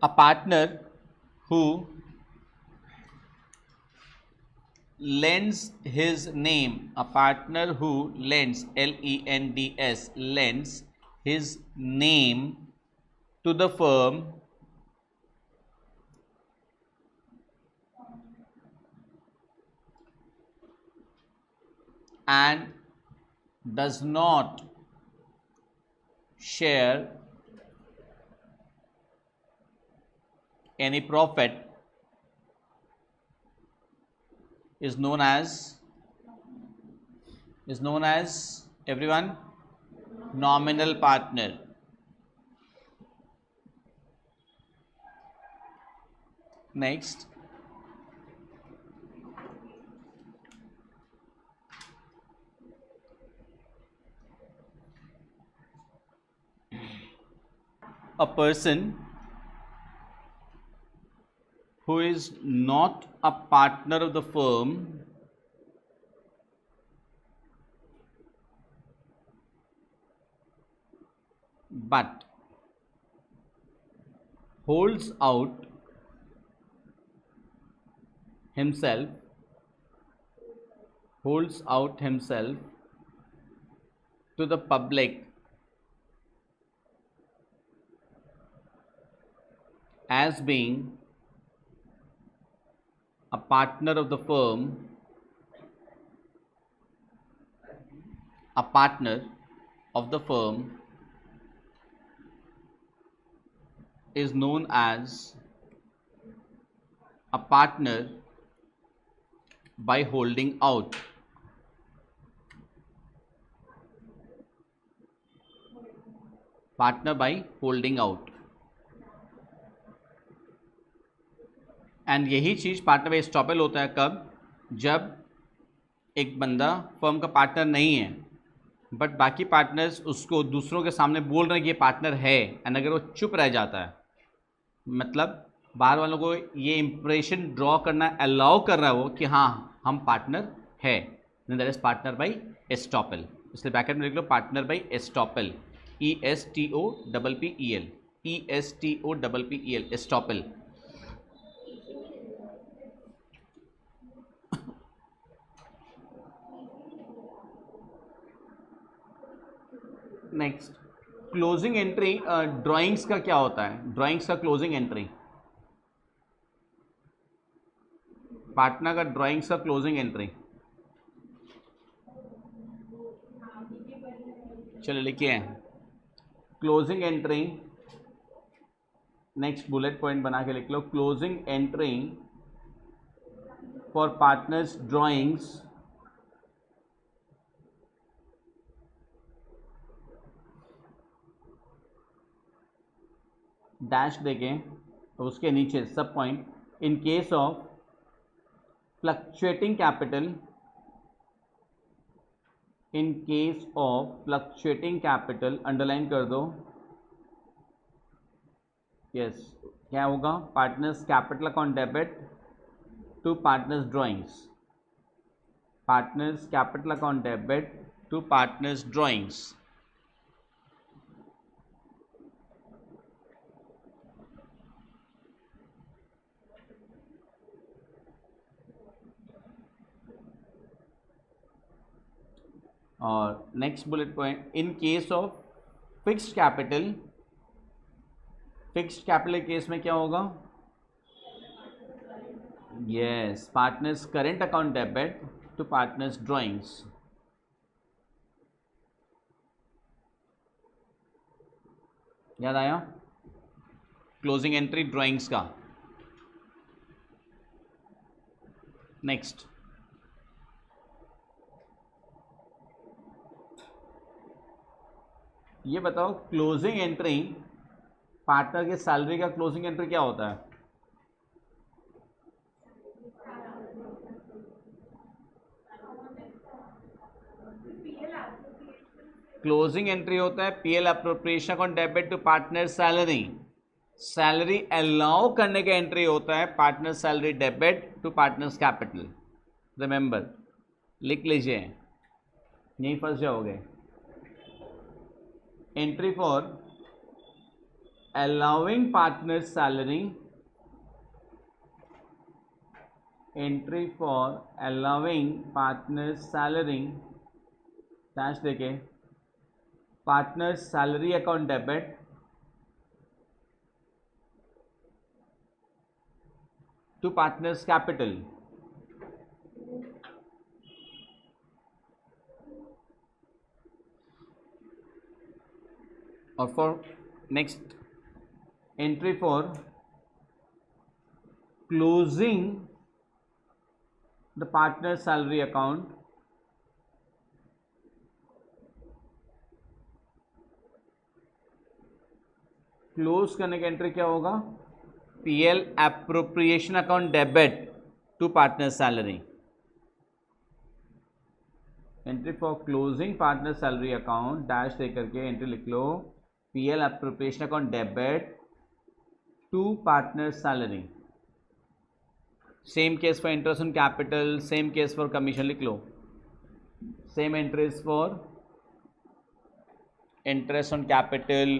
A partner who lends his name, a partner who lends, L-E-N-D-S, lends his name to the firm and does not share any profit is known as everyone nominal partner. Next, a person who is not a partner of the firm but holds out himself to the public as being a partner of the firm, a partner of the firm is known as a partner by holding out. Partner by holding out. And यही चीज़ partner by estoppel होता है कब? जब एक बंदा firm का partner नहीं है बट बाकी पार्टनर्स उसको दूसरों के सामने बोल रहे हैं कि ये पार्टनर है, एंड अगर वो चुप रह जाता है, मतलब बाहर वालों को ये इंप्रेशन ड्रॉ करना अलाउ कर रहा है वो कि हाँ हम पार्टनर है, that is partner by estoppel. इसलिए ब्रैकेट में लिख लो partner by estoppel, ESTOPPEL, ESTOPPEL, estoppel. Next, closing entry drawings का क्या होता है? ड्राइंग्स का क्लोजिंग एंट्री, पार्टनर का ड्राइंग्स का क्लोजिंग एंट्री, चलो लिखिए closing entry. Next bullet point बना के लिख लो, closing entry for partners drawings dash देके तो उसके नीचे सब point, in case of fluctuating capital, in case of fluctuating capital underline कर दो। यस, क्या होगा? Partners capital account debit to partners drawings, partners capital account debit to partners drawings. और next bullet point, in case of fixed capital, fixed capital case में क्या होगा? Yes, partners current account debit to partners drawings. याद आया? Closing entry drawings का। Next, ये बताओ closing entry, partner के सैलरी का क्लोजिंग एंट्री क्या होता है? क्लोजिंग एंट्री होता है PL appropriation account debit to partner salary, salary allow करने का एंट्री होता है partner salary debit to partners capital. Remember, लिख लीजिए, यहीं फंस जाओगे। Entry for allowing partners salary, entry for allowing partners salary dash देके partners salary account debit to partners capital. और for next, entry for closing the partner salary account close करने का entry क्या होगा? PL appropriation account debit to partner salary. Entry for closing partner salary account dash दे करके entry लिख लो, PL appropriation account debit to partner salary. Same case for interest on capital, same case for commission लिख लो, same entries for interest on capital,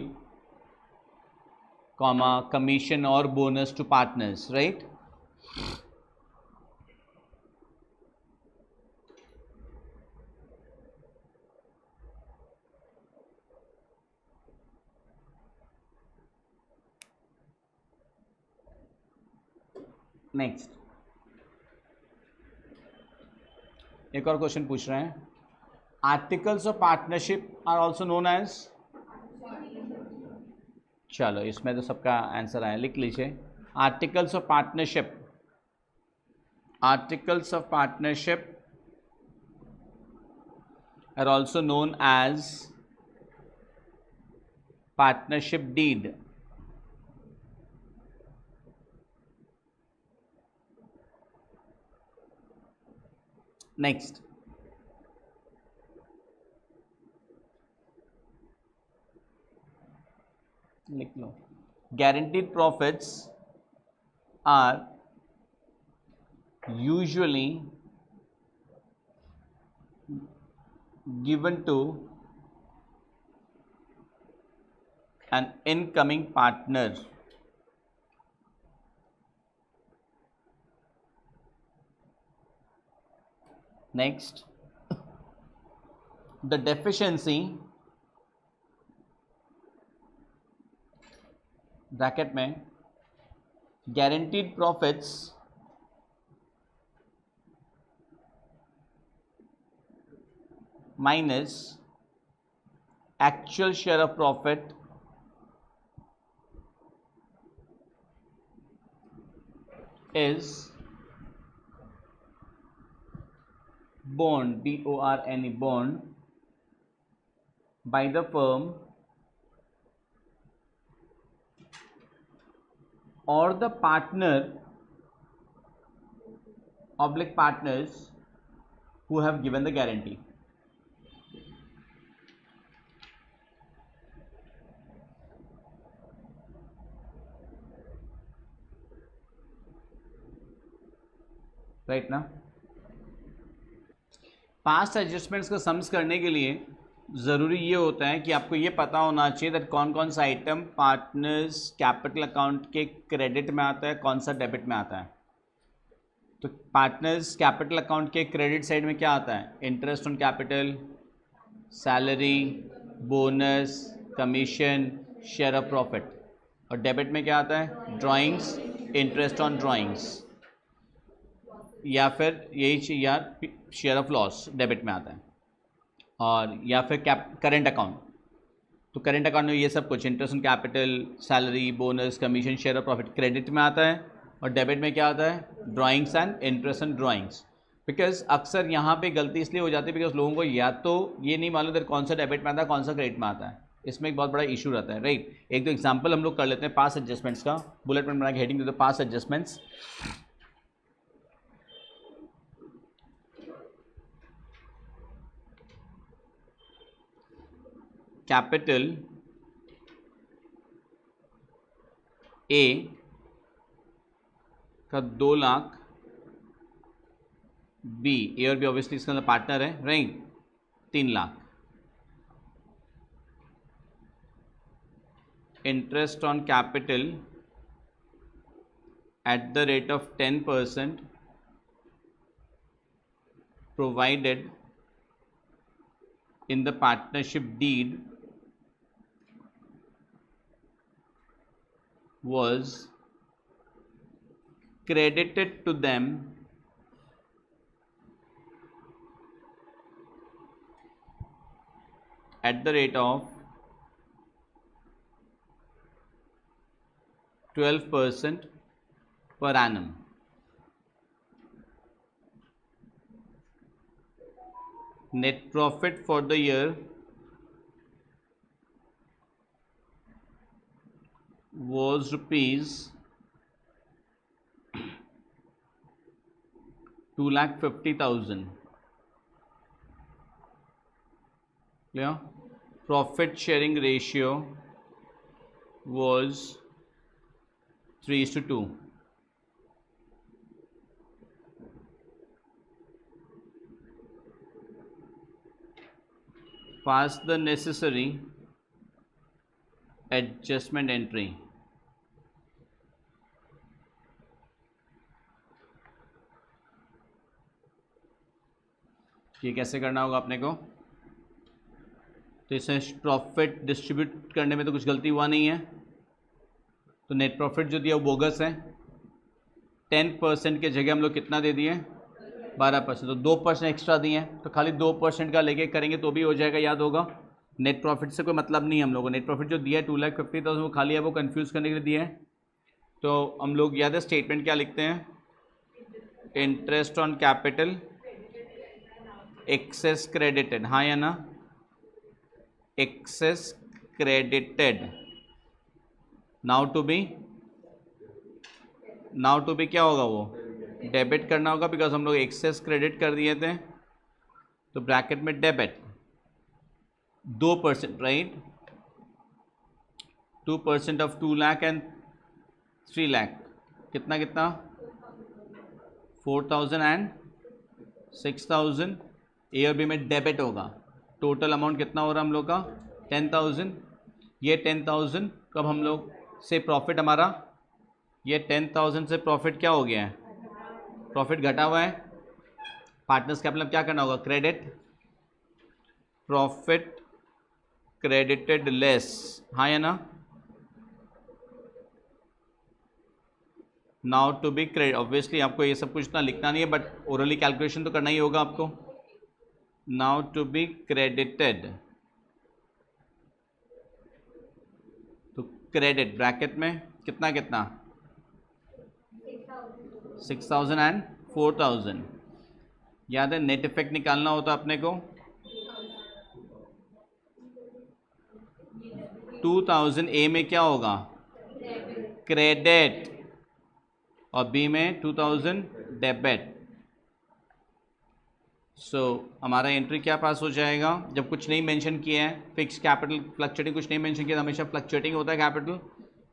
comma commission or bonus to partners, right? Next, एक और question पूछ रहे हैं, articles of partnership are also known as, चलो इसमें तो सबका आंसर आया, लिख लीजिए articles of partnership, articles of partnership are also known as partnership deed. Next, लिख लो, guaranteed profits are usually given to an incoming partner. Next, the deficiency bracket में guaranteed profits minus actual share of profit is borne, B-O-R-N-E, borne by the firm or the partner oblique partners who have given the guarantee. Right ना। Past adjustments का sums करने के लिए ज़रूरी ये होता है कि आपको ये पता होना चाहिए दैट कौन कौन सा आइटम पार्टनर्स कैपिटल अकाउंट के क्रेडिट में आता है, कौन सा डेबिट में आता है। तो पार्टनर्स कैपिटल अकाउंट के क्रेडिट साइड में क्या आता है? Interest on capital, salary, bonus, commission, share of profit. और डेबिट में क्या आता है? ड्राइंग्स, इंटरेस्ट ऑन ड्राइंग्स, या फिर यही या शेयर ऑफ लॉस डेबिट में आता है, और या फिर करेंट अकाउंट। तो करेंट अकाउंट में ये सब कुछ interest on capital, salary, bonus, commission, share of profit credit में आता है, और डेबिट में क्या आता है? Drawings and interest on drawings. Because अक्सर यहाँ पे गलती इसलिए हो जाती है बिकॉज लोगों को या तो ये नहीं मालूम था कौन सा डेबिट में आता है, कौन सा क्रेडिट में आता है। इसमें एक बहुत बड़ा इशू रहता है, राइट। एक तो एग्जाम्पल हम लोग कर लेते हैं पास एडजस्टमेंट्स का। बुलेट पॉइंट बना के हेडिंग देते हैं पास एडजस्टमेंट्स। कैपिटल ए का 2 लाख, बी, ए और बी ऑब्वियसली इसके अंदर पार्टनर है, right, 3 lakh. Interest on capital at the rate of 10% provided in the partnership deed was credited to them at the rate of 12% per annum. Net profit for the year was rupees 2,50,000. Clear? Profit sharing ratio was 3:2. Pass the necessary adjustment entry. ये कैसे करना होगा अपने को? तो इसमें profit distribute करने में तो कुछ गलती हुआ नहीं है, तो नेट प्रॉफिट जो दिया वो बोगस है। 10% के जगह हम लोग कितना दे दिए? 12%, तो 2% एक्स्ट्रा दिए हैं, तो खाली 2% का लेके करेंगे तो भी हो जाएगा, याद होगा। नेट प्रॉफिट से कोई मतलब नहीं है हम लोगों को। नेट प्रॉफिट जो दिया है 2,50,000 वो खाली है, वो कंफ्यूज करने के लिए दिया है। तो हम लोग याद है स्टेटमेंट क्या लिखते हैं? Interest on capital excess credited, हाँ या ना? Excess credited. Now to be क्या होगा? वो डेबिट करना होगा बिकॉज हम लोग एक्सेस क्रेडिट कर दिए थे, तो ब्रैकेट में debit 2%, right. 2% of 2 lakh and 3 lakh, कितना कितना? 4,000 एंड 6,000। ए और बी में डेबिट होगा। टोटल अमाउंट कितना हो रहा है हम लोग का? 10,000। ये 10,000 कब हम लोग से प्रॉफिट हमारा, ये 10,000 से प्रॉफिट क्या हो गया है? प्रॉफिट घटा हुआ है। पार्टनर्स कैपिटल क्या करना होगा? क्रेडिट, प्रॉफिट क्रेडिटेड लेस, हाँ या ना? Now to be credit, obviously आपको ये सब कुछ इतना लिखना नहीं है, बट ओरली कैलकुलेशन तो करना ही होगा आपको. नाउ टू बी क्रेडिटेड, तो क्रेडिट ब्रैकेट में कितना कितना 6,000 एंड 4,000. याद है नेट इफेक्ट निकालना होता अपने को. 2,000 ए में क्या होगा क्रेडिट और बी में 2,000 डेबिट. सो हमारा एंट्री क्या पास हो जाएगा जब कुछ नहीं मेंशन किया है. फिक्स कैपिटल फ्लक्चुएटिंग कुछ नहीं मेंशन किया, हमेशा फ्लक्चुएटिंग होता है कैपिटल.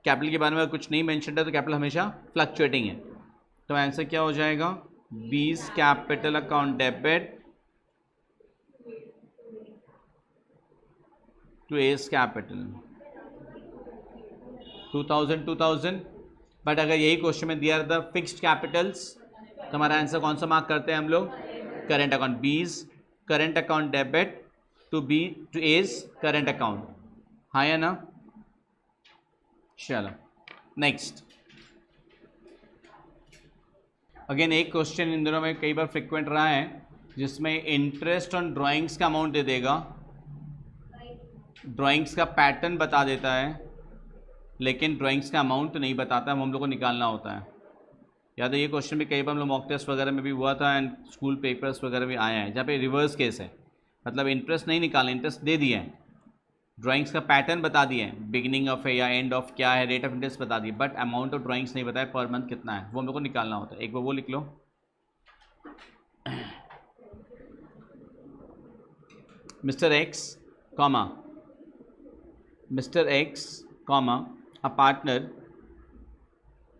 कैपिटल के बारे में कुछ नहीं मेंशन है तो कैपिटल हमेशा फ्लक्चुएटिंग है. तो आंसर क्या हो जाएगा, B's capital account debit to A's capital 2,000. But अगर यही क्वेश्चन में दिया रहता फिक्स्ड कैपिटल्स तो हमारा आंसर कौन सा मार्क करते हैं हम लोग, current account. B's current account debit to A's current account. हाँ या ना. चलो नेक्स्ट. अगेन एक क्वेश्चन इन दिनों में कई बार फ्रिक्वेंट रहा है जिसमें इंटरेस्ट ऑन ड्राइंग्स का अमाउंट दे देगा, ड्राइंग्स का पैटर्न बता देता है, लेकिन ड्राइंग्स का अमाउंट नहीं बताता है. वो हम लोग को निकालना होता है. याद है ये क्वेश्चन भी कई बार हम लोग मॉक टेस्ट वगैरह में भी हुआ था एंड स्कूल पेपर्स वगैरह भी आए हैं जहाँ पे रिवर्स केस है. मतलब इंटरेस्ट नहीं निकालना, इंटरेस्ट दे दिया है, ड्राइंग्स का पैटर्न बता दिए हैं, बिगिनिंग ऑफ है या एंड ऑफ क्या है, रेट ऑफ इंटरेस्ट बता दिए, बट अमाउंट ऑफ ड्राइंग्स नहीं बताया पर मंथ कितना है, वो हम लोग को निकालना होता है. एक बार वो लिख लो. Mister X comma Mr. X, a partner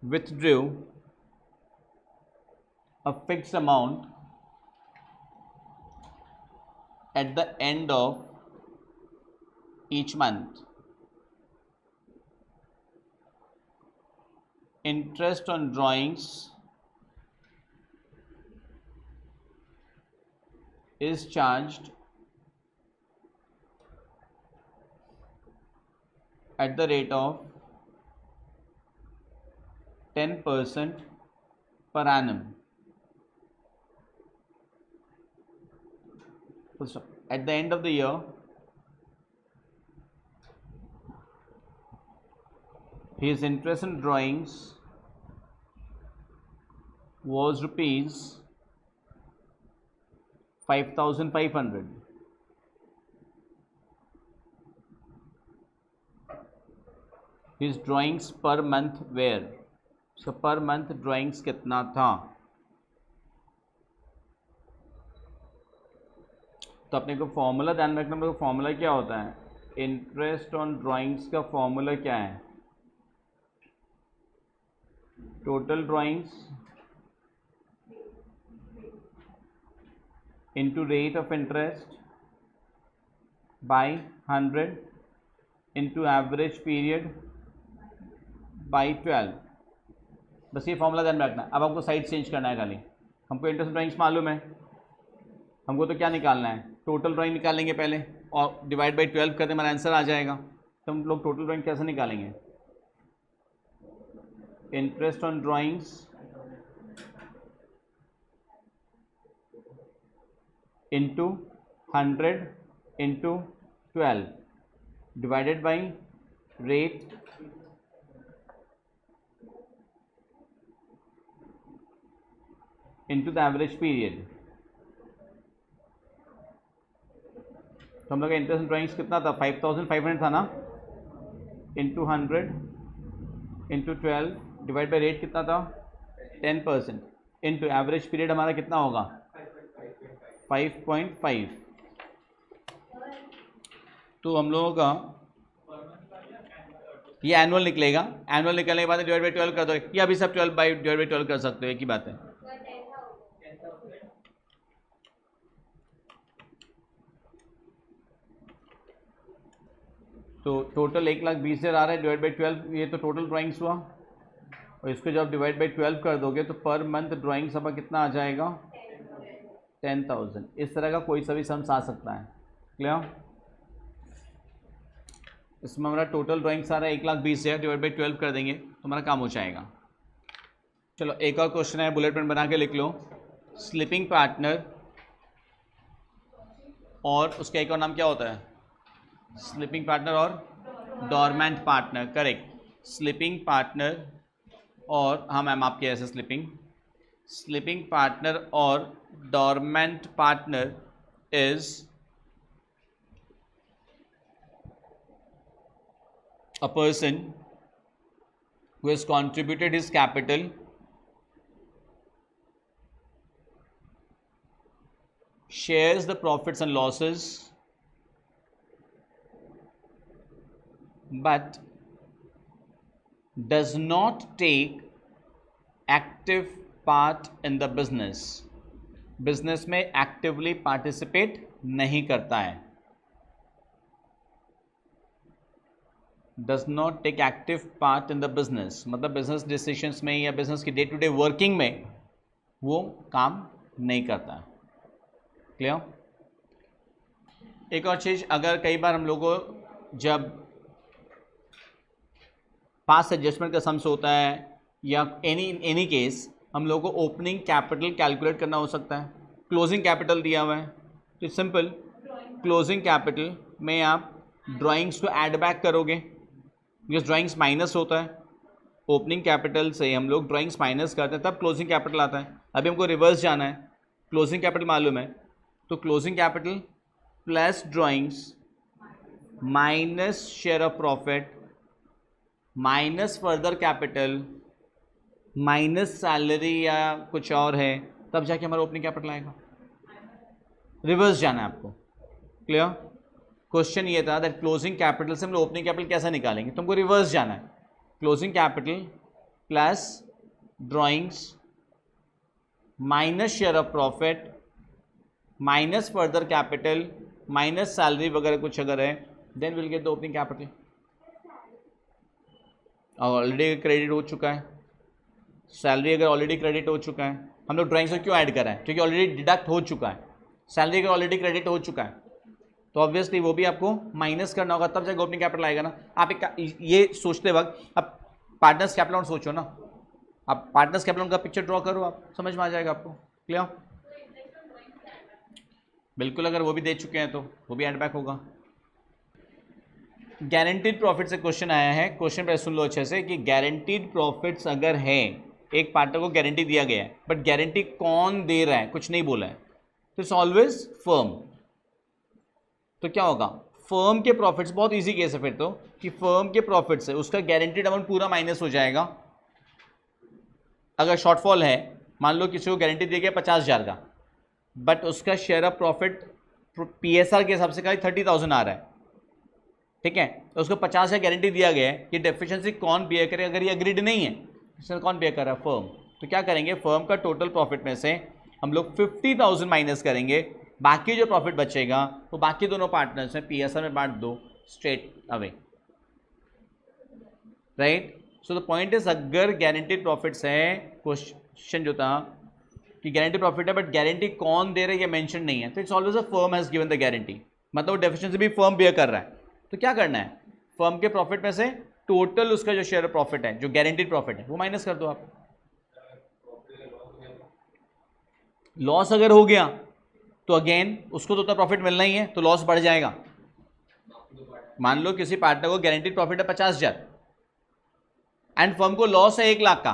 withdrew a fixed amount at the end of each month. Interest on drawings is charged at the rate of 10% per annum. At the end of the year, his interest in drawings was rupees 5,500. His drawings per month were, so per month drawings कितना था. तो अपने को formula ध्यान में रखना. अपने को फॉर्मूला क्या होता है, इंटरेस्ट ऑन ड्राइंग्स का फॉर्मूला क्या है, total drawings into rate of interest by 100 into average period by 12. बस ये फॉर्मूला ध्यान में रखना. अब आपको साइड चेंज करना है खाली. हमको इंटरेस्ट ड्राइंग्स मालूम है, हमको तो क्या निकालना है, टोटल ड्राइंग निकालेंगे पहले और डिवाइड बाई 12 कर दें, हमारा आंसर आ जाएगा. तो हम लोग टोटल ड्राइंग कैसे निकालेंगे, interest on drawings into 100 into 12 divided by rate into the average period. तो हम लोग का इंटरेस्ट ड्राइंग्स कितना था, 5,500 था ना, into 100 into 12 divide by rate कितना था 10% इंटू एवरेज पीरियड हमारा कितना होगा 5.5. तो हम लोगों का ये एनुअल निकलेगा. एनुअल निकलने के बाद डिवाइड बाई 12 कर दो, या अभी सब 12 बाई डिवाइड बाई 12 कर सकते हो, एक ही बात है. तो टोटल 1,20,000 आ रहा है डिवाइड बाई 12, ये तो टोटल ड्राइंग्स हुआ. और इसको जब डिवाइड बाई 12 कर दोगे तो पर मंथ ड्राइंग्स अब कितना आ जाएगा 10,000. इस तरह का कोई सा भी सम्स आ सकता है. क्लियर. इसमें हमारा टोटल ड्राइंग्स आ रहा है 1,20,000 डिवाइड बाई 12 कर देंगे तो हमारा काम हो जाएगा. चलो एक और क्वेश्चन है, बुलेट पॉइंट बना के लिख लो। स्लीपिंग पार्टनर और उसका एक और नाम क्या होता है? स्लीपिंग पार्टनर और dormant partner, correct. Sleeping partner और, हाँ मैम आपके ऐसे स्लीपिंग पार्टनर और dormant partner is a person who has contributed his capital shares the profits and losses but does not take active part in the business, business में actively participate नहीं करता है। Does not take active part in the business मतलब business decisions में या business की day to day working में वो काम नहीं करता है। क्लियर? एक और चीज़, अगर कई बार हम लोगों को जब पास एडजस्टमेंट का सम्स होता है या एनी केस हम लोगों को ओपनिंग कैपिटल कैलकुलेट करना हो सकता है। क्लोजिंग कैपिटल दिया हुआ है तो सिंपल क्लोजिंग कैपिटल में आप ड्राइंग्स को ऐड बैक करोगे, बिकॉज ड्राइंग्स माइनस होता है। ओपनिंग कैपिटल से हम लोग ड्राइंग्स माइनस करते हैं तब क्लोजिंग कैपिटल आता है। अभी हमको रिवर्स जाना है, क्लोजिंग कैपिटल मालूम है तो closing capital plus drawings minus share of profit minus further capital minus salary या कुछ और है, तब जाके हमारा ओपनिंग कैपिटल आएगा। रिवर्स जाना है आपको। क्लियर? क्वेश्चन ये था दैट क्लोजिंग कैपिटल से हम लोग ओपनिंग कैपिटल कैसे निकालेंगे, तुमको रिवर्स जाना है। Closing capital plus drawings minus share of profit minus further capital minus salary वगैरह कुछ अगर है, then will get the opening capital. Already credit हो चुका है, सैलरी अगर ऑलरेडी क्रेडिट हो चुका है, हम लोग ड्राइंग्स को क्यों ऐड कर रहे हैं? क्योंकि ऑलरेडी डिडक्ट हो चुका है। सैलरी अगर ऑलरेडी क्रेडिट हो चुका है तो ऑब्वियसली वो भी आपको माइनस करना होगा, तब जाकर ओपनिंग कैपिटल आएगा ना। आप ये सोचते वक्त अब पार्टनर्स कैपिटल अकाउंट सोचो ना, आप पार्टनर्स कैपिटल अकाउंट का पिक्चर ड्रॉ करो, आप समझ में आ जाएगा आपको। क्लियर? बिल्कुल, अगर वो भी दे चुके हैं तो वो भी एड बैक होगा। गारंटीड प्रॉफिट से क्वेश्चन आया है, क्वेश्चन पर सुन लो अच्छे से कि गारंटीड प्रॉफिट्स अगर है, एक पार्टनर को गारंटी दिया गया है बट गारंटी कौन दे रहा है कुछ नहीं बोला है, तो इट्स ऑलवेज फर्म। तो क्या होगा? फर्म के प्रॉफिट्स, बहुत इजी केस है फिर तो, कि फर्म के प्रॉफिट से उसका गारंटीड अमाउंट पूरा माइनस हो जाएगा। अगर शॉर्टफॉल है, मान लो किसी को गारंटी दिया गया 50,000 का बट उसका शेयर ऑफ प्रॉफिट पीएसआर के हिसाब से कहीं 30,000 आ रहा है, ठीक है, तो उसको 50,000 गारंटी दिया गया है कि डेफिशिएंसी कौन बियर करे, अगर ये अग्रीड नहीं है इसमें कौन बियर कर रहा है? फर्म। तो क्या करेंगे, फर्म का टोटल प्रॉफिट में से हम लोग 50,000 माइनस करेंगे, बाकी जो प्रॉफिट बचेगा वो बाकी दोनों पार्टनर्स में पीएसआर में बांट दो straight away, right? So the point is, अगर गारंटीड प्रॉफिट्स है, क्वेश्चन जो था कि गारंटी प्रॉफिट है बट गारंटी कौन दे रहा है ये मेंशन नहीं है, तो it's always a firm has given the guarantee, मतलब डेफिशिएंसी भी फर्म बियर कर रहा है। तो क्या करना है, फर्म के प्रॉफिट में से टोटल उसका जो शेयर प्रॉफिट है, जो गारंटीड प्रॉफिट है, वो माइनस कर दो आप। लॉस अगर हो गया तो अगेन उसको तो उतना प्रॉफिट मिलना ही है, तो लॉस बढ़ जाएगा। मान लो किसी पार्टनर को गारंटीड प्रॉफिट है 50,000 एंड फर्म को लॉस है 1,00,000 का।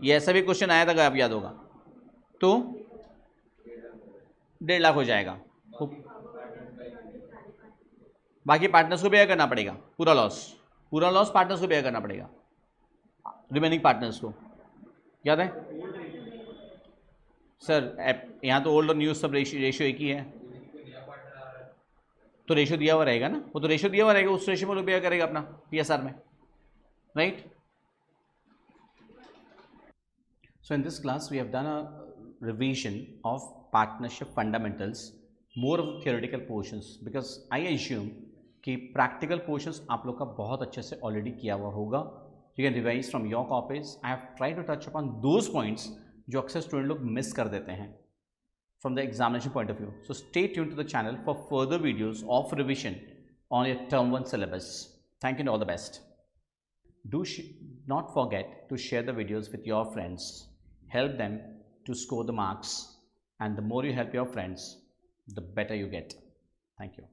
ये ऐसा भी क्वेश्चन आया था अगर आप याद होगा, तो 1,50,000 हो जाएगा, बाकी पार्टनर्स को बेयर करना पड़ेगा पूरा लॉस पार्टनर्स को बेयर करना पड़ेगा, रिमेनिंग पार्टनर्स को। याद है सर? यहाँ तो ओल्ड और न्यूज सब रेशियो एक ही है, तो रेशियो दिया हुआ रहेगा ना, वो तो रेशियो दिया हुआ रहेगा, उस रेशियो में लोग बेयर करेगा अपना पीएसआर में, right? So in this class we have done a revision of partnership fundamentals, more of theoretical portions, because I assume कि प्रैक्टिकल पोर्शंस आप लोग का बहुत अच्छे से ऑलरेडी किया हुआ होगा। You can revise from your copies. I have try to touch upon those points जो अक्सर स्टूडेंट लोग मिस कर देते हैं from the examination point of view. So stay tuned to the channel for further videos of revision on your term 1 syllabus. Thank you and all the best. Do not forget to share the videos with your friends. Help them to score the marks, and the more you help your friends, the better you get. Thank you.